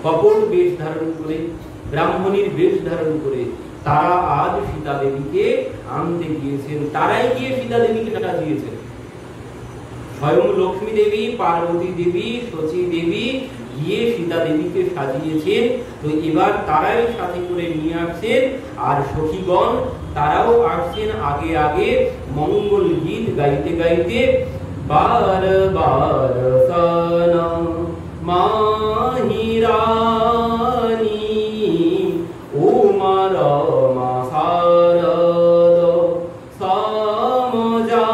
কপট বেশ ধারণ করে, ব্রাহ্মণীর বেশ ধারণ করে। তারা আজ সীতা দেবীকে আনতে গিয়েছেন, তারাই গিয়ে সীতা দেবীকে সাজিয়েছেন। স্বয়ং লক্ষ্মী দেবী, পার্বতী দেবী, শচী দেবী গিয়ে সীতা দেবীকে সাজিয়েছেন। তো এবার তারাই সাথে করে নিয়ে আসছেন, আর সখীগণ তারাও আসছেন আগে আগে মঙ্গল গীত গাইতে গাইতে। বার বার সনা মাহি রানী উমা রমা শারদ সমজানি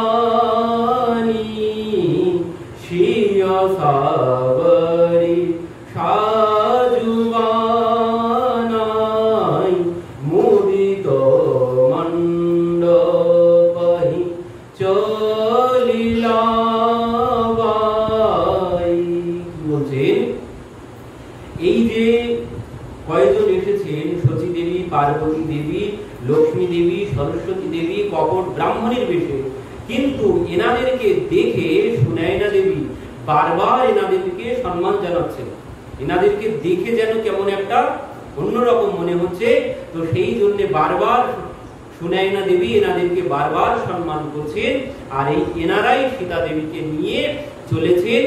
শিয় সাবরি সাজুবানাই মুদিত মণ্ডপহি চলিলা। এই যে কয়জন এসেছেন, শচী দেবী, পার্বতী দেবী, লক্ষ্মী দেবী, সরস্বতী দেবী কপট ব্রাহ্মণের বেশে, কিন্তু এনাদেরকে দেখে সুনয়না দেবী বারবার এনাদেরকে সম্মান জানাচ্ছেন। এনাদেরকে দেখে যেন কেমন একটা অন্যরকম মনে হচ্ছে। তো সেই জন্য বারবার সুনয়না দেবী এনাদেরকে বারবার সম্মান করছেন। আর এই এনারাই সীতা দেবীকে নিয়ে চলেছেন।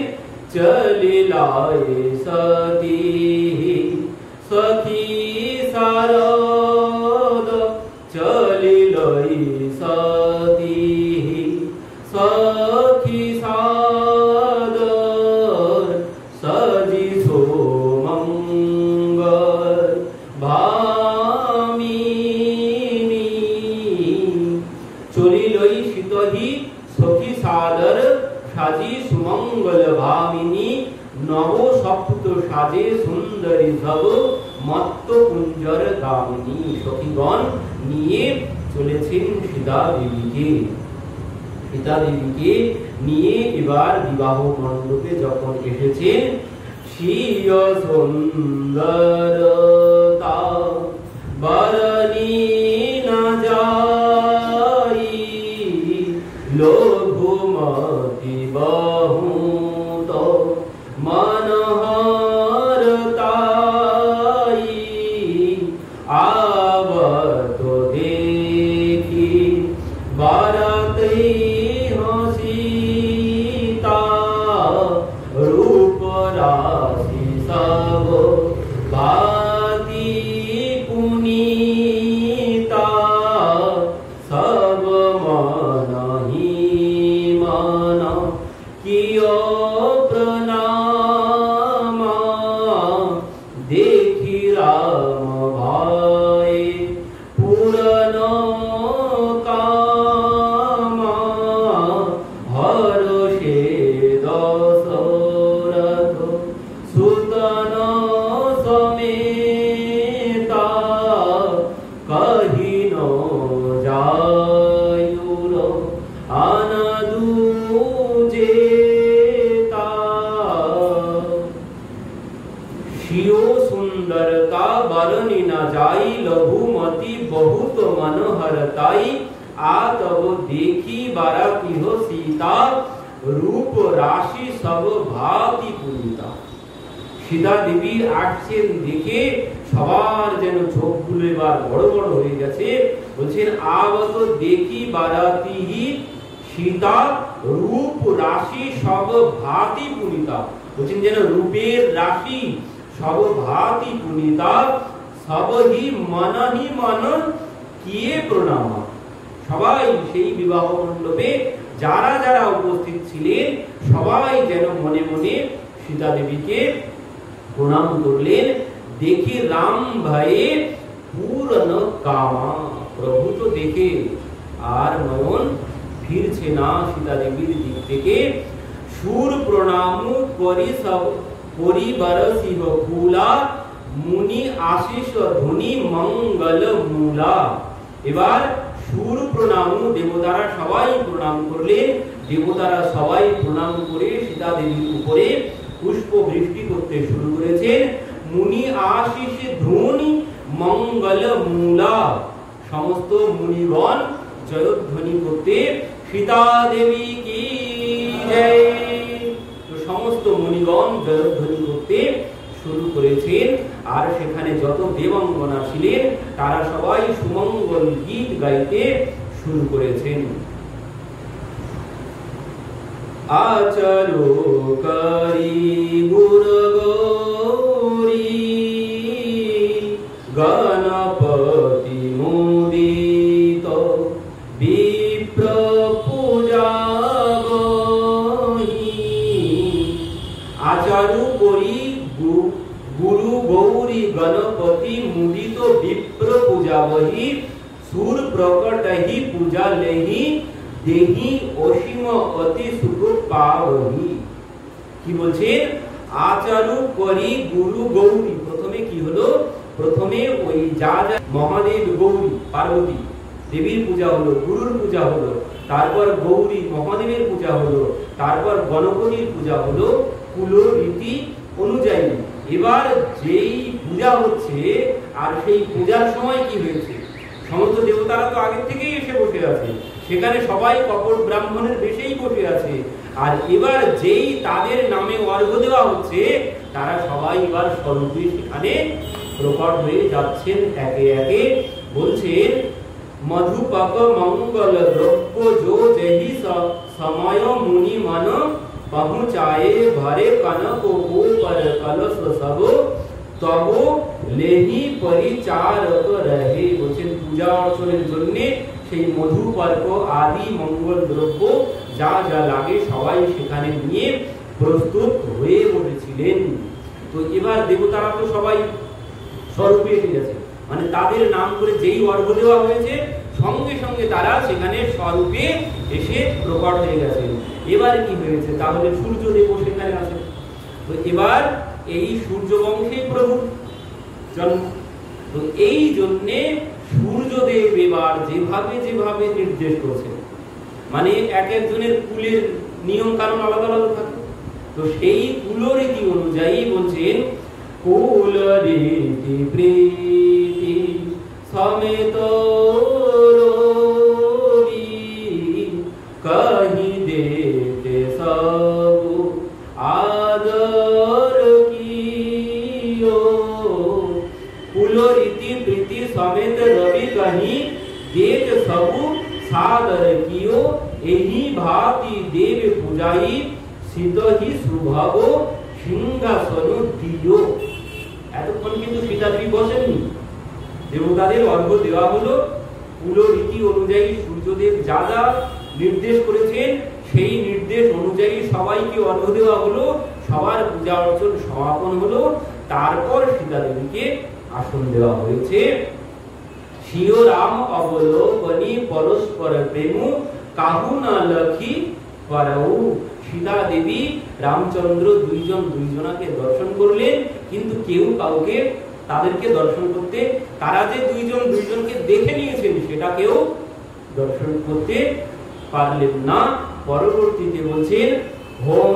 চলিলায় সতী সখী শারদ চলিলয় সতী সখী শারদ সজি সোমঙ্গল ভামিনী। চলিলয় শীতহি সখী সাদর সাজি সুমঙ্গল ভামিনী নব সপ্ত সাজে সুন্দরী সব মত্ত কুঞ্জর গামিনী। সখীগণ নিয়ে চলেছেন সীতা দেবীকে। সীতা দেবীকে নিয়ে এবার বিবাহ মণ্ডপে যখন এসেছেন, শিয় সুন্দরতা বরণী না যাই লঘুমতি বহুত মনোহরতাই আবত দেখি বারাতে হসিতা রূপ রাশি সব ভাতি পুনিতা সব মনহি মন কিয় প্রণামা দেখি রাম ভাই পুরন কামা হরষে দশরথ সুতন সমেতা কহিন যায়ুর আনদু যেতা। শিও सुंदरता बरनी न जाई लघुमती बहुत मनोहरताई आ तब देखी बाराती हो सीता रूप राशि सब भाति पुनीता। सीता देवी আসছেন দেখে সবার যেন চোখগুলো এবার বড় বড় হয়ে গেছে। বলছেন আবত দেখি বারাতিহি सीता रूप राशि सब भाति पुनीता। বলছেন যেন রূপের রাশি সব ভাতি পুনিতা সব হি মন কিয়ে প্রণাম। সবাই সেই বিবাহ মণ্ডপে যারা যারা উপস্থিত ছিলেন সবাই যেন মনে মনে সীতা দেবীকে প্রণাম করলেন। দেখি রাম ভয়ে পূর্ণ কামা। প্রভু তো দেখে আর নয়ন ফিরছে না সীতা দেবীর দিক থেকে। সুর প্রণাম করি সব পরিবার শিব ফুলা মুনি আশিস ধ্বনি মঙ্গল মূলা। এবার সুর প্রণাম দেবতারা সবাই প্রণাম করলেন। দেবতারা সবাই প্রণাম করে সীতা দেবীর উপরে পুষ্প বৃষ্টি করতে শুরু করেছেন। মুনি আশিস ধ্বনি মঙ্গল মূলা। সমস্ত মুনিগণ জয়ধ্বনি করতে সীতা দেবী কি জয়। তো সমস্ত মুনিগণ জয়ধ্বনি করতে শুরু করেছেন। আর সেখানে যত দেবাঙ্গনা ছিলেন তারা সবাই সুমঙ্গল গীত গাইতে শুরু করেছেন। আচলো করি গুর গৌরী গণপতি মুদিত বিপ্র পূজা আচারু করি গুরু গৌরী গণপতি মুদিত বিপ্র পূজা বহি সুর প্রকট হি পূজা লেহি দেহি অসীম অতি সুখ পাবহি। কি বলছেন? আচারু করি গুরু গৌরী। প্রথমে কি হলো? প্রথমে ওই যা যা মহাদেব গৌরী পার্বতী দেবীর পূজা হলো, গুরুর পূজা হলো, তারপর গৌরী মহাদেবের পূজা হলো, তারপর গণপতির পূজা হলো কুল রীতি অনুযায়ী। এবার যেই পূজা হচ্ছে আর সেই পূজার সময় কি হয়েছে, সমস্ত দেবতারা তো আগে থেকেই এসে বসে আছে, সেখানে সবাই কপট ব্রাহ্মণের বেশেই বসে আছে। আর এবার যেই তাদের নামে অর্ঘ্য দেওয়া হচ্ছে তারা সবাই এবার স্বরূপে সেখানে প্রকট হয়ে যাচ্ছেন একে একে। বলছেন মধুপক মঙ্গল দ্রব্য जो जही समय मुनि मन पहुँचाए भरे कनक ऊपर कलश सब तब लेही परिचारक रहे। বলছেন পূজা অর্চনের জন্য সেই মধুপর্ক আদি মঙ্গল দ্রব্য যা যা লাগে সবাই সেখানে নিয়ে প্রস্তুত হয়ে বসেছিলেন। তো এবার দেবতারা তো সবাই স্বরূপে এসে গেছে, মানে তাদের নাম করে যেই অর্ঘ্য দেওয়া হয়েছে সঙ্গে সঙ্গে তারা সেখানে স্বরূপে এসে প্রকট হয়ে গেছে। এবার কি হয়েছে? তাহলে সূর্যদেব সেখানে আছে। তো এবার এই সূর্য বংশে প্রভু জন্ম। তো এই জন্যে সূর্যদেব এবার যেভাবে যেভাবে নির্দেশ করেছেন, মানে এক একজনের কুলের নিয়ম কানুন আলাদা আলাদা থাকে, তো সেই কুলরীতি অনুযায়ী বলছেন কুল রীতি প্রীতি সমেত কহি দেতে সব আদর কিও। কুল রীতি প্রীতি সমেত রবি কহি देत सबु सादर कियो एही भांति देव पूजाई सिद्ध ही सुभग सिंहासन दियो। এতক্ষণ কিন্তু সীতা দেবী বসেননি, দেবতাদের অর্ঘ্য দেওয়া হলো। কুল রীতি অনুযায়ী সূর্যদেব যা যা নির্দেশ করেছেন সেই নির্দেশ অনুযায়ী সবাইকে অর্ঘ্য দেওয়া হলো, সবার পূজা অর্চন সমাপন হলো। তারপর সীতা দেবীকে আসন দেওয়া হয়েছে। শিও রাম অবলোকনি পরস্পর প্রেম কাহু না লখি পারাউ। সীতা দেবী রামচন্দ্র দুইজন দুইজনাকে দর্শন করলেন, কিন্তু কেউ কাউকে তাদেরকে দর্শন করতে, তারা যে দুইজন দুইজনকে দেখে নিয়েছেন সেটা কেউ দর্শন করতে পারলেন না। পরবর্তীতে বলছেন হোম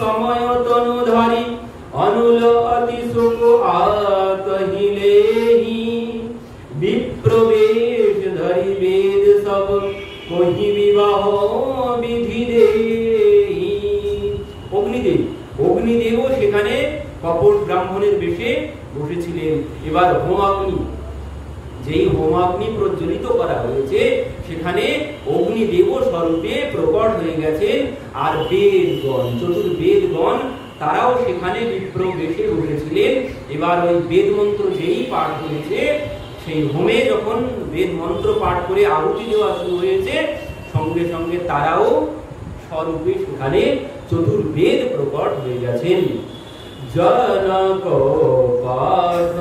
সময় তনুধারী অনুল অতি সুখ সেখানে কপট ব্রাহ্মণের বেশে বসেছিলেন। এবার হোমাগ্নি, যেই হোমাগ্নি প্রজ্বলিত করা হয়েছে সেখানে অগ্নিদেব স্বরূপে প্রকট হয়ে গেছেন। আর বেদগণ, চতুর্বেদগণ, তারাও সেখানে বিপ্র বেশে বসেছিলেন। এবার ওই বেদ মন্ত্র যেই পাঠ করেছে, সেই হোমে যখন বেদ মন্ত্র পাঠ করে আহুতি দেওয়া শুরু হয়েছে, সঙ্গে সঙ্গে তারাও স্বরূপে সেখানে চতুর্বেদ প্রকট হয়ে গেছেন। জনক পাঠ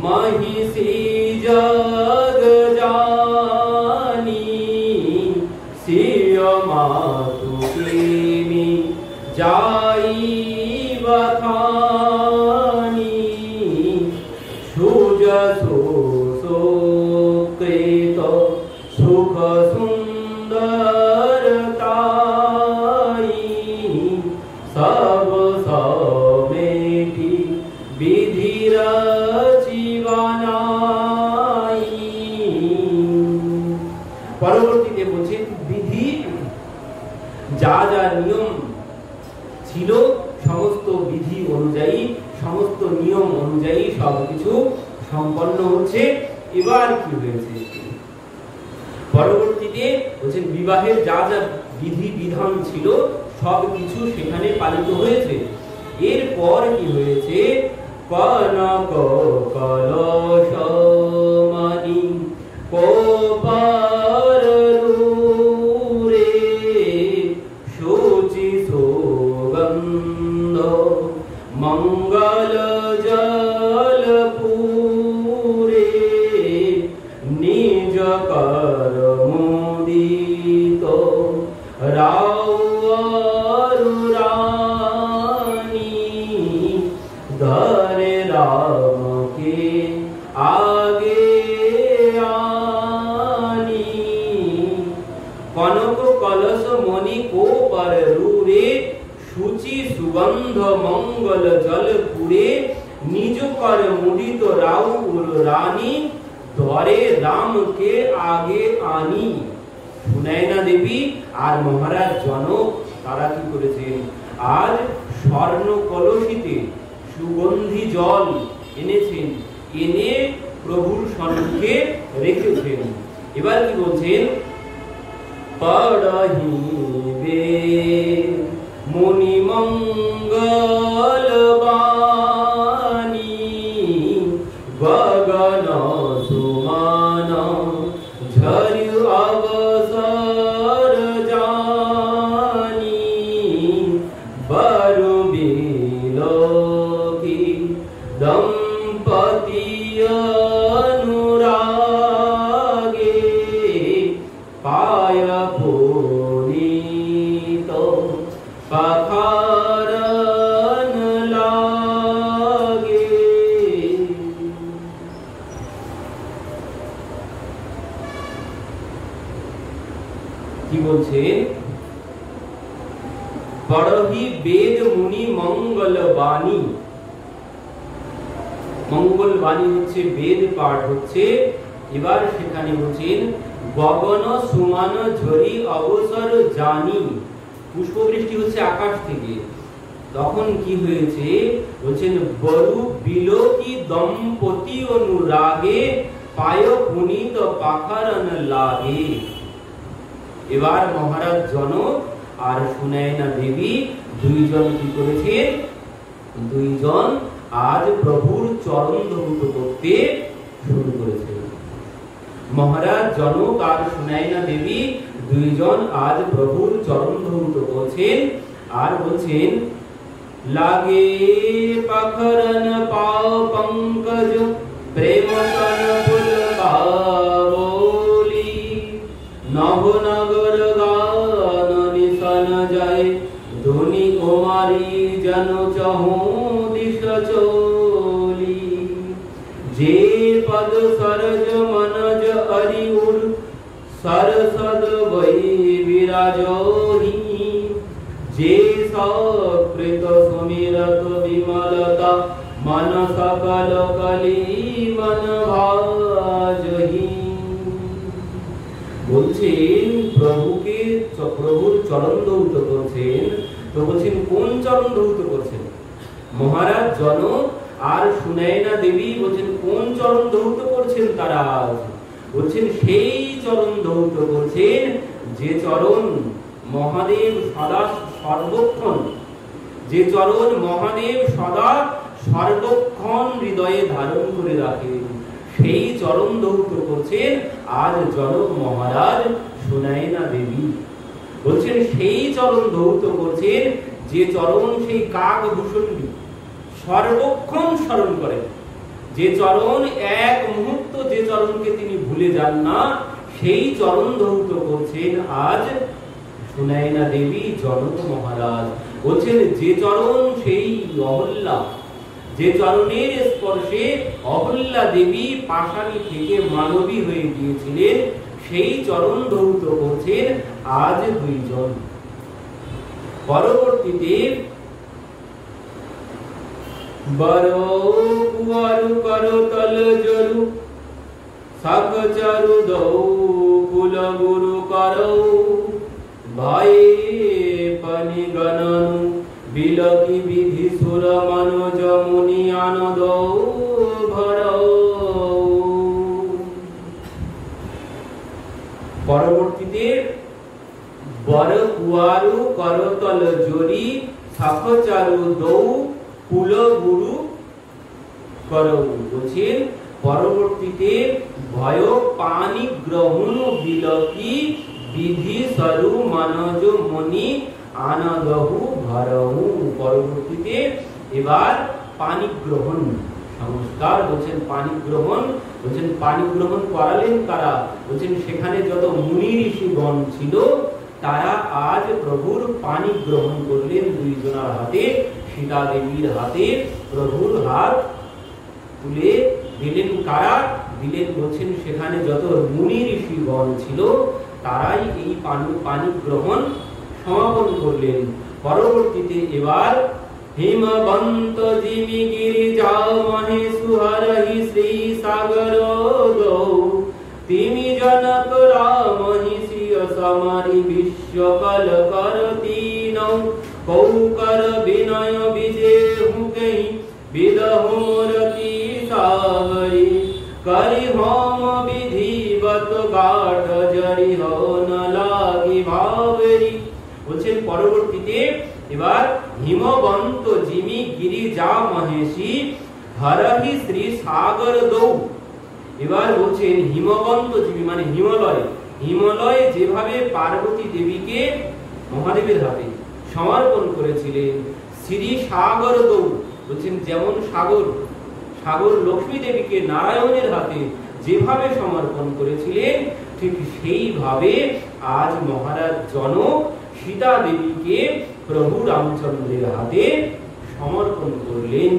মহিষী জগ জানি, সিয় মাতু প্রেমী যাই বখানি, সুজসু সুকৃত সুখ সুন্দর তাই, সব সমেটি বিধির জীবনাই। পরবর্তীতে বলছেন বিধি, যা যা নিয়ম ছিল সমস্ত বিধি অনুযায়ী, সমস্ত নিয়ম অনুযায়ী সবকিছু সম্পন্ন হচ্ছে। এবার কি হয়েছে? পরবর্তীতে বলছেন বিবাহের যা যা বিধি বিধান ছিল সবকিছু সেখানে পালিত হয়েছে। এরপর কি হয়েছে? কনক কলস মণি কোপার রূরে, শুচি সুগন্ধ মঙ্গল জল পুরে, নিজ কর মুদিত রানী, ধরে রামকে আগে আনি। কনক কলস মণি কোপার রূরে, শুচি সুগন্ধ মঙ্গল জল পুরে, নিজ কর মুদিত রাউর রানী, ধরে রামকে আগে আনি। সুনয়না দেবী আর মহারাজ জনক তারা কি করেছেন? আজ স্বর্ণ কলসিতে সুগন্ধি জল এনেছেন, এনে প্রভুর সম্মুখে রেখেছেন। এবার কি বলছেন? পড়হিবে মুনি মঙ্গল বাণী, গগন সুমান ঝরি অবসর জানি, বরু বিলোকি দম্পতি অনুরাগে, পায় পুনিত পাখারন লাগে। কি বলছে? পড়হি বেদ মুনি মঙ্গল বাণী। মঙ্গল বাণী হচ্ছে বেদ পাঠ হচ্ছে। এবার সেখানে বলছেন গগন সুমান ঝরি অবসর জানি, পুষ্পবৃষ্টি হচ্ছে আকাশ থেকে। তখন কি হয়েছে? বলছেন বরু বিলোকি দম্পতি অনুরাগে, পায় পুনিত পাখারন লাগে। এবার মহারাজ জনক আর সুনয়না দেবী দুইজন কি করেছেন? দুইজন আজ প্রভুর চরণ ধৌত করতে শুরু করেছেন। মহারাজ জনক আর সুনয়না দেবী দুইজন আজ প্রভুর চরণ ধৌত করছেন। আর বলছেন লাগে পাখরন পাও পঙ্কজ প্রেম তন ফুল বাবলি, নবনগর গান নিশন যায় ধুনি কুমারী জন চহু দিশ চলি, যে পদ সরজ মনজ অরিউর সরসদ বৈ বিরাজহি, যে সকৃত সুমিরত বিমলতা মন সকল কলি মন ভাজহি। বলছেন প্রভুর চরণ ধৌত করছেন। তো বলছেন কোন চরণ ধৌত করছেন? মহারাজ জনক আর সুনয়না দেবী বলছেন কোন চরণ ধৌত করছেন তারা আজ? বলছেন সেই চরণ ধৌত করছেন যে চরণ মহাদেব সদা সর্বক্ষণ, যে চরণ মহাদেব সদা সর্বক্ষণ হৃদয়ে ধারণ করে রাখেন, সেই চরণ ধৌত করছেন আজ জনক মহারাজ সুনয়না দেবী। বলছেন সেই চরণ ধৌত করছেন যে চরণ সেই কাকভূষণী সর্বক্ষণ স্মরণ করেন, যে চরণ এক মুহূর্ত যে চরণকে তিনি ভুলে যান না, সেই চরণ ধৌত করছেন আজ সুনয়না দেবী জনক মহারাজ। বলছেন যে চরণ সেই অহল্যা, যে চরণের স্পর্শে অহল্যা দেবী পাষাণী থেকে মানবী হয়ে গিয়েছিলেন, সেই চরণ ধৌত করছেন আজ দুইজন। পরবর্তীতে বরো কুয়ারু করতল জরু সাগচারু দৌ কুল গুরু করৌ ভয়ে পানি গণনু বিলকি বিধি সুর মনোজ মুনি আনন্দ ভরৌ। পরবর্তীতে বর কুয়ারু করতল জরি সাগচারু দৌ কুল গুরু করৌ। বলছেন পরবর্তীতে ভয় পানি গ্রহণ বিলকি বিধি সরু মনোজ মুনি আনন্দহু ভরহু। পরবর্তীতে এবার পানি গ্রহণ সংস্কার, বলছেন পানি গ্রহণ, বলছেন পানি গ্রহণ করালেন কারা? বলছেন সেখানে যত মুনি ঋষিগণ ছিল তারা আজ প্রভুর পানি গ্রহণ করলেন দুইজনের হাতে। সীতা দেবীর হাতে প্রভুর হাত তুলে দিলেন কারা? দিলেন বলছেন সেখানে যত মুনি ঋষিগণ ছিল তারাই এই পানি গ্রহণ সমাপন করলেন। পরবর্তীতে এবার হিমবন্ত জিমি গিরিজা মহেশু হরহি শ্রী সাগর দৌ তিমি জনক রাম হিসিয় সমারি বিশ্বকল করতি নৌ কৌকর বিনয় বিদেহু কহি বিদহু মূরতি সাগরি করি হোম বিধিবত গাঢ় জরি হো ন লাগি ভাবরি। বলছেন পরবর্তীতে এবার হিমবন্ত জিমি গিরিজা মহেশী হরহি শ্রী সাগর দৌ। এবার বলছেন হিমবন্ত জিমি মানে হিমালয়, হিমালয় যেভাবে পার্বতী দেবীকে মহাদেবের হাতে সমর্পণ করেছিলেন, শ্রী সাগর দৌ বলছেন যেমন সাগর, সাগর লক্ষ্মী দেবীকে নারায়ণের হাতে যেভাবে সমর্পণ করেছিলেন, ঠিক সেইভাবে আজ মহারাজ জনক সীতা দেবীকে প্রভু রামচন্দ্রের হাতে সমর্পণ করলেন।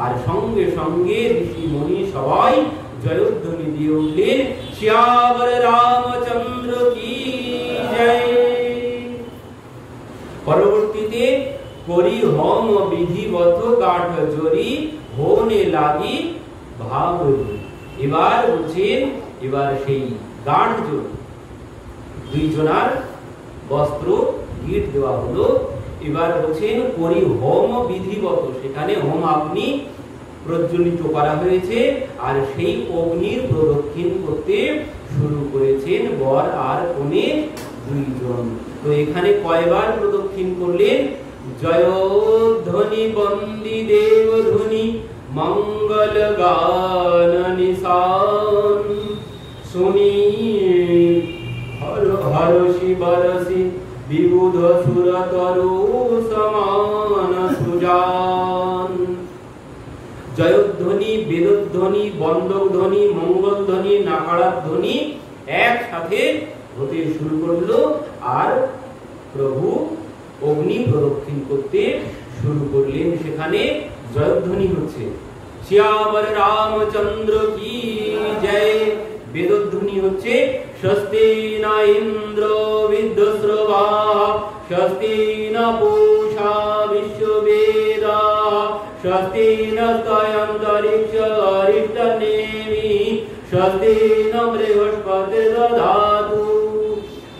আর সঙ্গে সঙ্গে ঋষি মুনি সবাই জয়ধ্বনি দিয়ে উঠলেন, শ্যাবর রামচন্দ্র কি জয়। পরবর্তীতে করি হোম বিধিবত গাঢ় জরি হোনে লাগি ভাবরি। এবার বলছেন এবার সেই গাঢ় জরি দুইজনার বস্ত্র গিট দেওয়া হলো। এবার বলছেন করি হোম বিধিবত, সেখানে হোম অগ্নি প্রজ্বলিত করা হয়েছে আর সেই অগ্নির প্রদক্ষিণ করতে শুরু করেছেন বর আর কনে দুইজন। তো এখানে কয়বার প্রদক্ষিণ করলেন? জয়ধ্বনি বন্দি দেবধ্বনি মঙ্গল গান নিশান শুনি হরষি বরসি বিবুধ সুরতরু সমান সুজান। জয়ধ্বনি, বেদধ্বনি, বন্দকধ্বনি, মঙ্গলধ্বনি, নাকারাধ্বনি একসাথে হতে শুরু করলো আর প্রভু অগ্নি প্রদক্ষিণ করতে শুরু করলেন। সেখানে জয়ধ্বনি হচ্ছে শ্যাবর রামচন্দ্র কি জয়। বেদধ্বনি হচ্ছে স্বস্তি না ইন্দ্র বিদ্যস্রবা স্বস্তি না পূষা বিশ্ববেদা স্বস্তি নস্তয়ন্তরিক্ষ অরিষ্টনেমি স্বস্তি ন বৃহস্পতি দধাতু।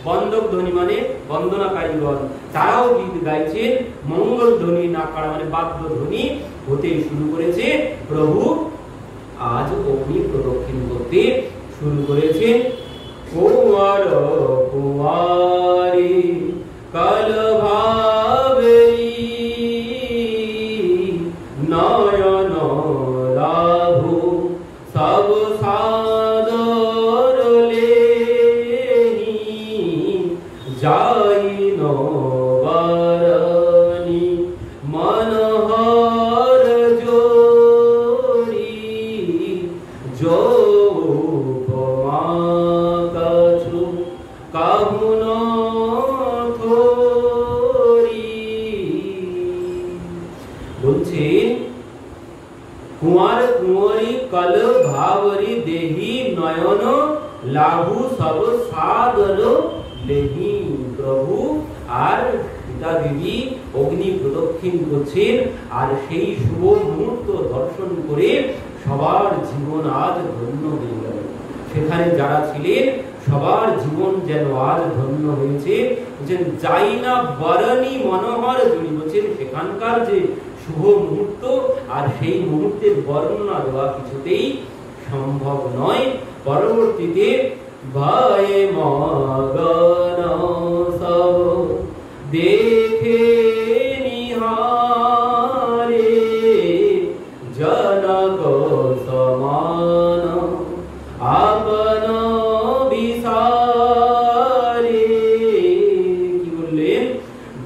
বন্দক ধ্বনি মানে বন্দনাকারীগণ তারাও গীত গাইছেন, মঙ্গল ধ্বনি নাকাড়া মানে বাদ্য ধ্বনি হতে শুরু করেছে। প্রভু আজ অগ্নি প্রদক্ষিণ করতে শুরু করেছেন। কুমার কুমারী কাল ভাবেরি নয়ন লাভু সব সাদর লেহি যাই নবরণী মনোহর জোরি যোপমা কছু কাহুন থোরি। বলছেন কুমার কুমারী কল ভাবরি দেহি নয়ন লাভু সব সাদর লেহি। প্রভু আর পিতা দেবী অগ্নি প্রদক্ষিণ করছেন, আর সেই শুভ মুহূর্ত দর্শন করে সবার জীবন আজ ধন্য হয়ে গেল। সেখানে যারা ছিলেন সবার জীবন যেন আজ ধন্য হয়েছে। বলছেন যাই না বরণী মনোহর জুড়ি, বলছেন সেখানকার যে শুভ মুহূর্ত আর সেই মুহূর্তের বর্ণনা দেওয়া কিছুতেই সম্ভব নয়। পরবর্তীতে ভয়ে মগন সব দেখে নিহারে জনক সমান আপন বিসারে। কি বললেন?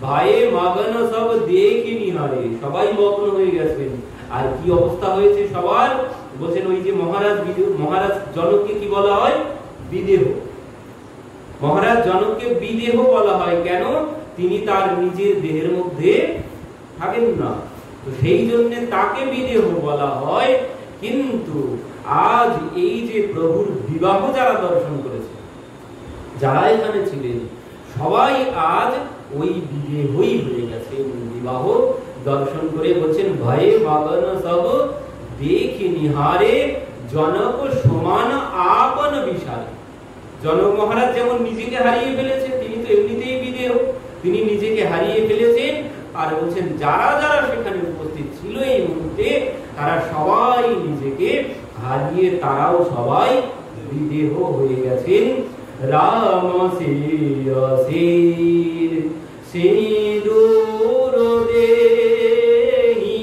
ভয়ে মগন সব দেখে নিহারে, সবাই মগ্ন হয়ে গেছেন। আর কি অবস্থা হয়েছে সবার? বলছেন ওই যে মহারাজ জনককে কি বলা হয়? বিদেহ। মহারাজ জনককে বিদেহ বলা হয় কেন? তিনি তার নিজের দেহের মধ্যে থাকেন না, তো সেই জন্য তাকে বিদেহ বলা হয়। কিন্তু আজ এই যে প্রভুর বিবাহ যারা দর্শন করেছে, যারা এখানে ছিলেন, সবাই আজ ওই বিদেহই হয়ে গেছে। বিবাহ দর্শন করে বলছেন ভয়ে মগন সব দেখে নিহারে জনক সমান আপন বিশালে। জনক মহারাজ যেমন নিজেকে হারিয়ে ফেলেছে, তিনি তো এমনিতেই বিদেহ, তিনি নিজেকে হারিয়ে ফেলেছেন। আর বলছেন যারা যারা সেখানে উপস্থিত ছিল এই মুহূর্তে, তারা সবাই নিজেকে হারিয়ে তারাও সবাই বিদেহ হয়ে গেছেন। রাম শির সিঁদুর দেহি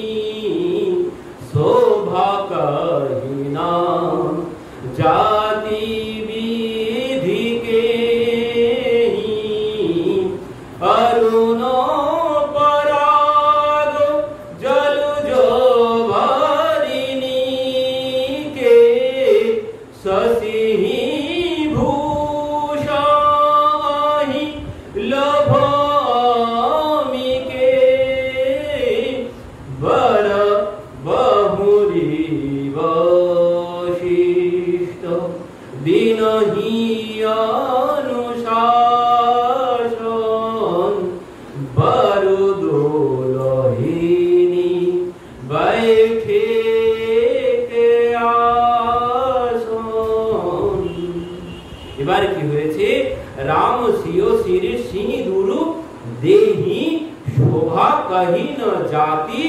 শোভা কহিনা জাতি বিধিকে অরুণ পরাগ জলুজ ভরিণীকে শশি ভূষাহি লভমিকে বর বহুরি বশিষ্ঠ দিনহি অনুশাসন বরদোলহিনী বৈঠে আসন। এবার কি হয়েছে? রাম সিও শির সিঁদুর দেহি শোভা কহি ন জাতি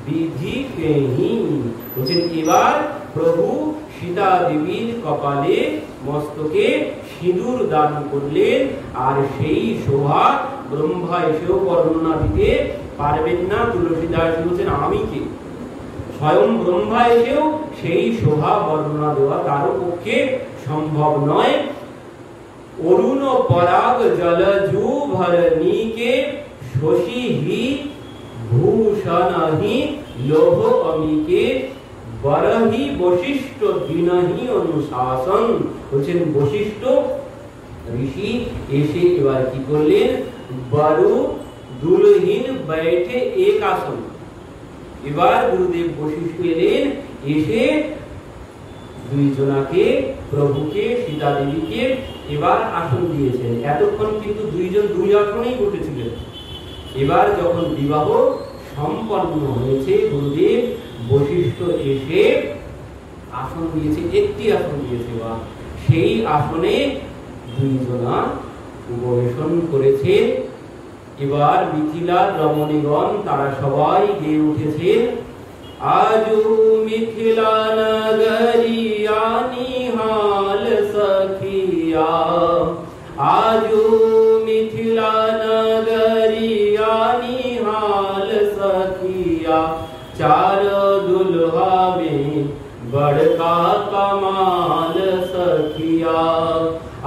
বিধি কেহি। বলছেন এবার প্রভু সীতা দেবীর কপালে মস্তকে সিঁদুর দান করলেন, আর সেই শোভা ব্রহ্মা এসেও বর্ণনা দিতে পারবেন না। তুলসীদাস বলছেন আমি কে? স্বয়ং ব্রহ্মা এসেও সেই শোভা বর্ণনা দেওয়া তার পক্ষে সম্ভব নয়। অরুণ পরাগ জলজু ভরণীকে শশী ভূষণহি লোভ অমিকে বরহি বশিষ্ঠ দিনহি অনুশাসন। বলছেন বশিষ্ঠ ঋষি এসে এবার কি করলেন? বরু দুলহীন बैठे एक आसन। এবার গুরুদেব বশিষ্ঠ এলেন, এসে দুইজনাকে প্রভুকে সীতা দেবীকে এবার আসন দিয়েছেন। এতক্ষণ কিন্তু দুইজন দুই আসনেই বসেছিলেন। এবার যখন বিবাহ সম্পন্ন হয়েছে, গুরুদেব বশিষ্ঠ এসে আসন দিয়েছে, একটি আসন দিয়েছে, বা সেই আসনে দুইজনা উপবেশন করেছেন। এবার মিথিলার রমণীগণ তারা সবাই গেয়ে উঠেছেন, আজু মিথিলা নগরিয়া নিহাল সখিয়া, আজু মিথিলা নগরিয়া निहाल सखिया, चार दुल्हा में बड़का कमाल सखिया,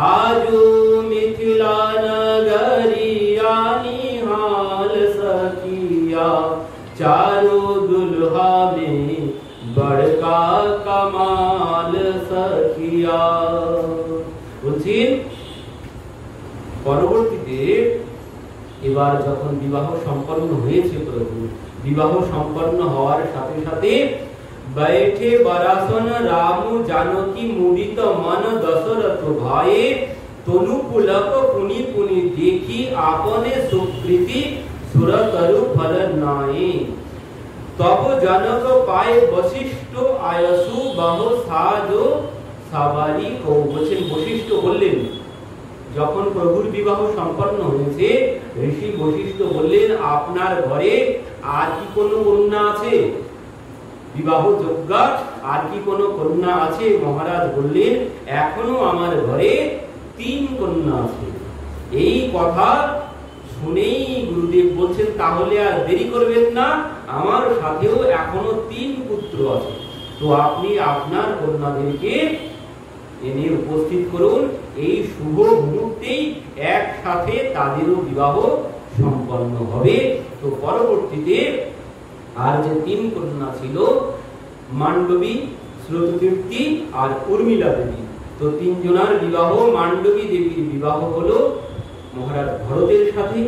आजू मिथिला नगरिया निहाल सखिया, चारों दुल्हा में बड़का कमाल सखिया। বুঝছেন? পরবর্তীতে এবার যখন বিবাহ সম্পন্ন হয়েছে, প্রভু বিবাহ সম্পন্ন হওয়ার সাথে সাথে बैठे बरासन राम जानकी मुदित मन दशरथ भाए, तनु पुलक पुनि पुनि देखी आपने सुकृति सुरतरु फल नाये, तब जनक पाए वशिष्ठ आयसु बहु साजो साबारी को। বলেন বশিষ্ঠ বললেন, যখন প্রভুর বিবাহ সম্পন্ন হয়েছে ঋষি বশিষ্ঠ বললেন, আপনার ঘরে আর কি কোনো কন্যা আছে? বিবাহ যোগ্যা আর কি কোনো কন্যা আছে? মহারাজ বললেন, এখনো আমার ঘরে 3 কন্যা আছে। এই কথা শুনেই গুরুদেব বলছেন, তাহলে আর দেরি করবেন না, আমার সাথেও এখনো 3 পুত্র আছে, তো আপনি আপনার কন্যাদেরকে এনে উপস্থিত করুন, এই শুভ মুহূর্তেই একসাথে তাদেরও বিবাহ সম্পন্ন হবে। তো পরবর্তীতে আর যে 3 কন্যা ছিল, মান্ডবী, শ্রুতকীর্তি আর উর্মিলা দেবী, তো 3 জনার বিবাহ, মান্ডবী দেবীর বিবাহ হলো মহারাজ ভরতের সাথে,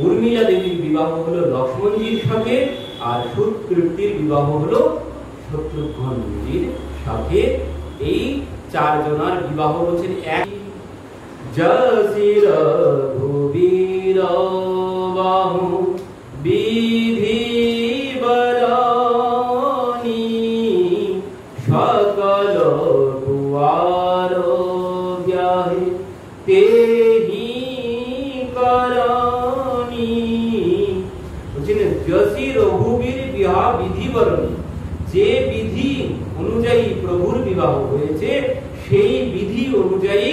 উর্মিলা দেবীর বিবাহ হলো লক্ষ্মণজির সাথে, আর শ্রুতকীর্তির বিবাহ হলো শত্রুঘ্নজির সাথে। এই 4 জনার বিবাহ হচ্ছেন এক। জসি রঘুবীর বাহু বিধি বরণী, সকল দুয়ার ব্যাহে তেহি করণী। বলছেন যশি রঘুবীর বিবাহ বিধি বরণী, যে বিধি অনুযায়ী প্রভুর বিবাহ হয়েছে সেই বিধি অনুযায়ী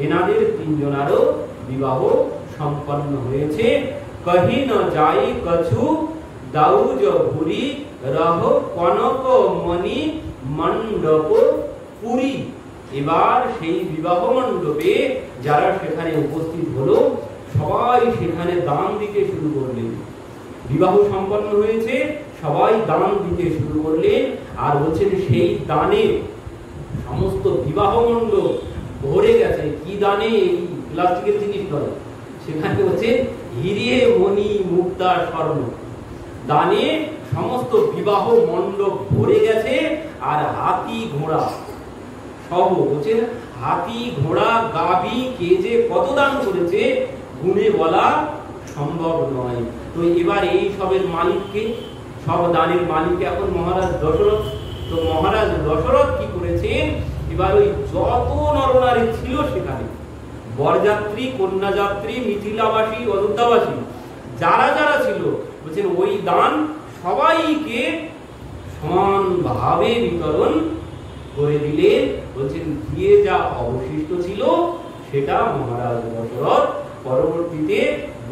এনাদের 3 জনারও বিবাহ সম্পন্ন হয়েছে। कही न जाई कछु दाऊज भूरी, रह कनक मणि मंडप पुरी। এবার সেই বিবাহ মণ্ডপে যারা সেখানে উপস্থিত হলো সবাই সেখানে দান দিতে শুরু করলেন। বিবাহ সম্পন্ন হয়েছে, সবাই দান দিতে শুরু করলেন, আর বলছেন সেই দানে সমস্ত বিবাহ মণ্ডপ ভরে গেছে। কি দানে? প্লাস্টিকের জিনিস নয়, সেখানে হচ্ছে হিরে মণি মুক্তা স্বর্ণ দানে সমস্ত বিবাহ মণ্ডপ ভরে গেছে। আর হাতি ঘোড়া সব হচ্ছে, হাতি ঘোড়া গাভী কে যে কত দান করেছে গুণে বলা সম্ভব নয়। তো এবার এই সবের মালিককে, সব দানের মালিক এখন মহারাজ দশরথ। তো মহারাজ দশরথ কি করেছেন, এবার ওই যত নরনারী ছিল সেখানে বরযাত্রী, কন্যাযাত্রী, মিথিলাবাসী, অযোধ্যাবাসী যারা যারা ছিল, বলছেন ওই দান সবাইকে সমানভাবে বিতরণ করে দিলেন। বলছেন দিয়ে যা অবশিষ্ট ছিল সেটা মহারাজ দশরথ পরবর্তীতে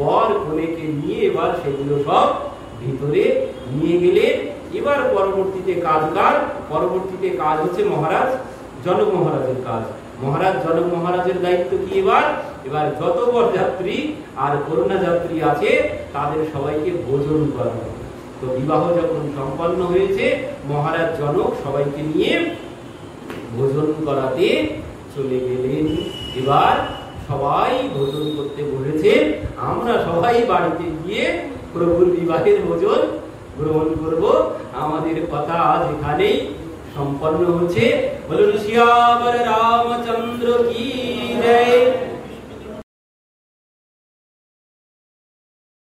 বর কনেকে নিয়ে এবার সেগুলো সব ভিতরে নিয়ে গেলেন। এবার পরবর্তীতে পরবর্তীতে কাজ হচ্ছে মহারাজ জনক মহারাজের কাজ। মহারাজ জনক মহারাজের দায়িত্ব কি, এবার যত বরযাত্রী আর কন্যা যাত্রী আছে তাদের সবাইকে ভোজন করানো। তো বিবাহ যখন সম্পন্ন হয়েছে মহারাজ জনক সবাইকে নিয়ে ভোজন করাতে চলে গেলেন। এবার সবাই ভোজন করতে বসেছে, আমরা সবাই বাড়িতে গিয়ে প্রভুর বিবাহের ভোজন গ্রহণ করব। আমাদের কথা আজ এখানেই সম্পন্ন হচ্ছে। বলুন শ্যামর রামচন্দ্র